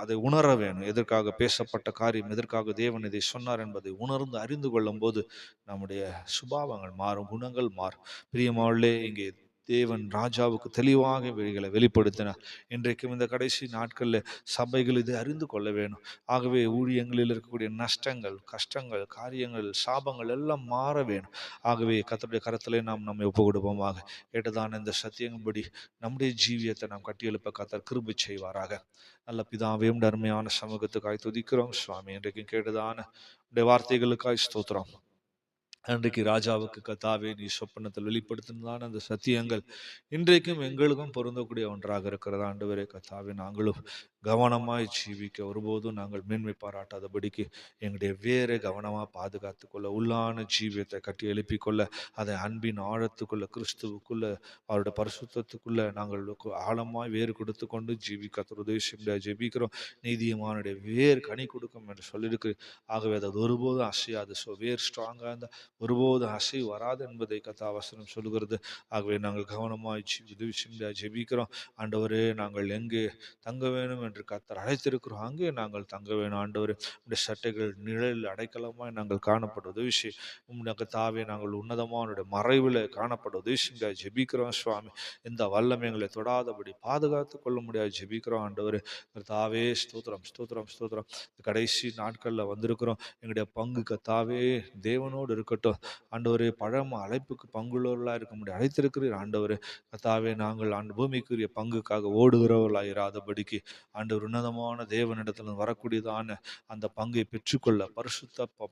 அதை உணர வேணும். எதற்காக பேசப்பட்ட காரியம், எதற்காக தேவன் இதை சொன்னார் என்பதை உணர்ந்து அறிந்து கொள்ளும் போது நம்முடைய சுபாவங்கள் மாறும், குணங்கள் மாறும். பிரியமானவர்களே, இங்கே தேவன் ராஜாவுக்கு தெளிவாக இவைகளை வெளிப்படுத்தினார். இன்றைக்கும் இந்த கடைசி நாட்களில் சபைகள் இதை அறிந்து கொள்ள வேணும். ஆகவே ஊழியங்களில் இருக்கக்கூடிய நஷ்டங்கள், கஷ்டங்கள், காரியங்கள், சாபங்கள் எல்லாம் மாற வேணும். ஆகவே கர்த்தருடைய கரத்திலே நாம் நம்மை ஒப்பு கொடுப்போமாக. கேட்டதான இந்த சத்தியங்களின்படி நம்முடைய ஜீவியத்தை நாம் கட்டியெழுப்ப கர்த்தர் கிருபை செய்வாராக. நல்ல பிதாவே, உம்முடைய அருமையான சமூகத்துக்காய் துதிக்கிறோம் சுவாமி. இன்றைக்கும் கேட்டதான உடைய வார்த்தைகளுக்காய் ஸ்தோத்திரம். அன்றைக்கு ராஜாவுக்கு கர்த்தாவே நீ சொப்பனத்தில் வெளிப்படுத்தினதான அந்த சத்தியங்கள் இன்றைக்கும் எங்களுக்கும் பொருந்தக்கூடிய ஒன்றாக இருக்கிறது. ஆண்டவரே கர்த்தாவே, நாங்களும் கவனமாய் ஜீவிக்க ஒருபோதும் நாங்கள் மேன்மை பாராட்டாதபடிக்கு எங்களுடைய வேரை கவனமாக பாதுகாத்து கொள்ள, உள்ளான ஜீவியத்தை கட்டி எழுப்பிக் கொள்ள, அதை அன்பின் ஆழத்துக்குள்ள, கிறிஸ்துவுக்குள்ள, அவருடைய பரிசுத்தத்துக்குள்ள நாங்கள் ஆழமாய் வேறு கொடுத்து கொண்டு ஜீவிக்க உதவி ஜெபிக்கிறோம். நீதியமானுடைய வேர் கனி கொடுக்கும் என்று சொல்லியிருக்கு. ஆகவே அது ஒருபோதும் அசையாது. ஸோ வேர் ஸ்ட்ராங்காக இருந்தால் ஒருபோதும் அசைவு வராது என்பதை கர்த்தர் சொல்லுகிறது. ஆகவே நாங்கள் கவனமாய் உதவி ஜெபிக்கிறோம். ஆண்டவரே, நாங்கள் எங்கே தங்க வேணும் என்று கர்த்தர் அழைத்திருக்கிறோம், அங்கே நாங்கள் தங்க வேணும். ஆண்டவரே, உடைய சட்டைகள் நிழலில் அடைக்கலமாய் நாங்கள் காணப்பட உதவி செய்யும். உம்முடைய கர்த்தாவே, நாங்கள் உன்னதமான மறைவில் காணப்பட உதவி ஜெபிக்கிறோம் சுவாமி. இந்த வல்லமை எங்களை தொடாதபடி பாதுகாத்து கொள்ள முடியாது ஜெபிக்கிறோம். ஆண்டவரே கர்த்தாவே, ஸ்தோத்திரம் ஸ்தோத்திரம் ஸ்தோத்திரம். கடைசி நாட்களில் வந்திருக்கிறோம். எங்களுடைய பங்கு கர்த்தாவே தேவனோடு இருக்கட்டும். ஆண்டவரே, பழம அழைப்புக்கு பங்குள்ளவர்களாக இருக்க முடியும் அழைத்திருக்கிறீர். ஆண்டவரே கர்த்தாவே, நாங்கள் பூமிக்குரிய பங்குக்காக ஓடுகிறவர்களாக இராதபடிக்கு ஆண்டவர் உன்னதமான தேவனிடத்தில் வரக்கூடியதான அந்த பங்கை பெற்றுக்கொள்ள,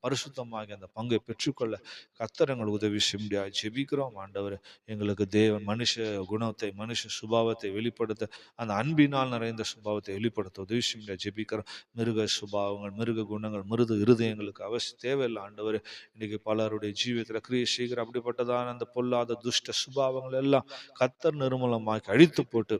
பரிசுத்தமாக அந்த பங்கை பெற்றுக்கொள்ள கர்த்தர் எங்கள் உதவி செய்ய ஜெபிக்கிறோம். ஆண்டவர் எங்களுக்கு தேவன் மனுஷ குணத்தை, மனுஷ சுபாவத்தை வெளிப்படுத்த, அந்த அன்பினால் நிறைந்த சுபாவத்தை வெளிப்படுத்த உதவி செய்ய ஜெபிக்கிறோம். மிருக சுபாவங்கள், மிருக குணங்கள், மிருது இருதயங்களுக்கு அவசியம் தேவையில்லை. ஆண்டவர் இன்னைக்கு பலருடைய ஜீவியத்தில் கிரியை செய்கிற அப்படிப்பட்டதான அந்த பொல்லாத துஷ்ட சுபாவங்கள் எல்லாம் கர்த்தர் நிர்மூலமாக்கி அழித்து போட்டு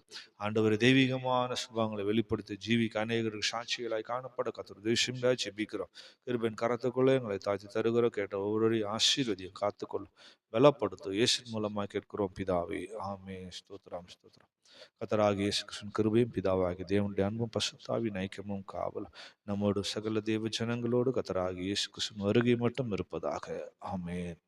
ஆண்டவர் தெய்வீகமான சுபாவங்களை வெளிப்படுத்தி ஜீவிக்க அநேகருக்கு சாட்சிகளாய் காணப்பட கர்த்தர் தேசமாக ஜெபிக்கிறோம். கிருபையின் கரத்துக்குள்ளே எங்களை தாழ்த்தி தருகிறோம். கேட்ட ஒவ்வொருவரையும் ஆசீர்வதியும் காத்துக்கொள்ளும், பலப்படுத்தும். இயேசு மூலமாக கேட்கிறோம் பிதாவே, ஆமே. ஸ்தோத்திரம் ஸ்தோத்திரம். கர்த்தராகிய இயேசு கிறிஸ்துவின் கிருபையும் பிதாவாகிய தேவனுடைய அன்பும் பரிசுத்தாவின் ஐக்கியமும் காவலும் நம்மோடு சகல தேவ ஜனங்களோடு கர்த்தராகிய இயேசு கிறிஸ்துவின் வருகை மட்டும் இருப்பதாக. ஆமென்.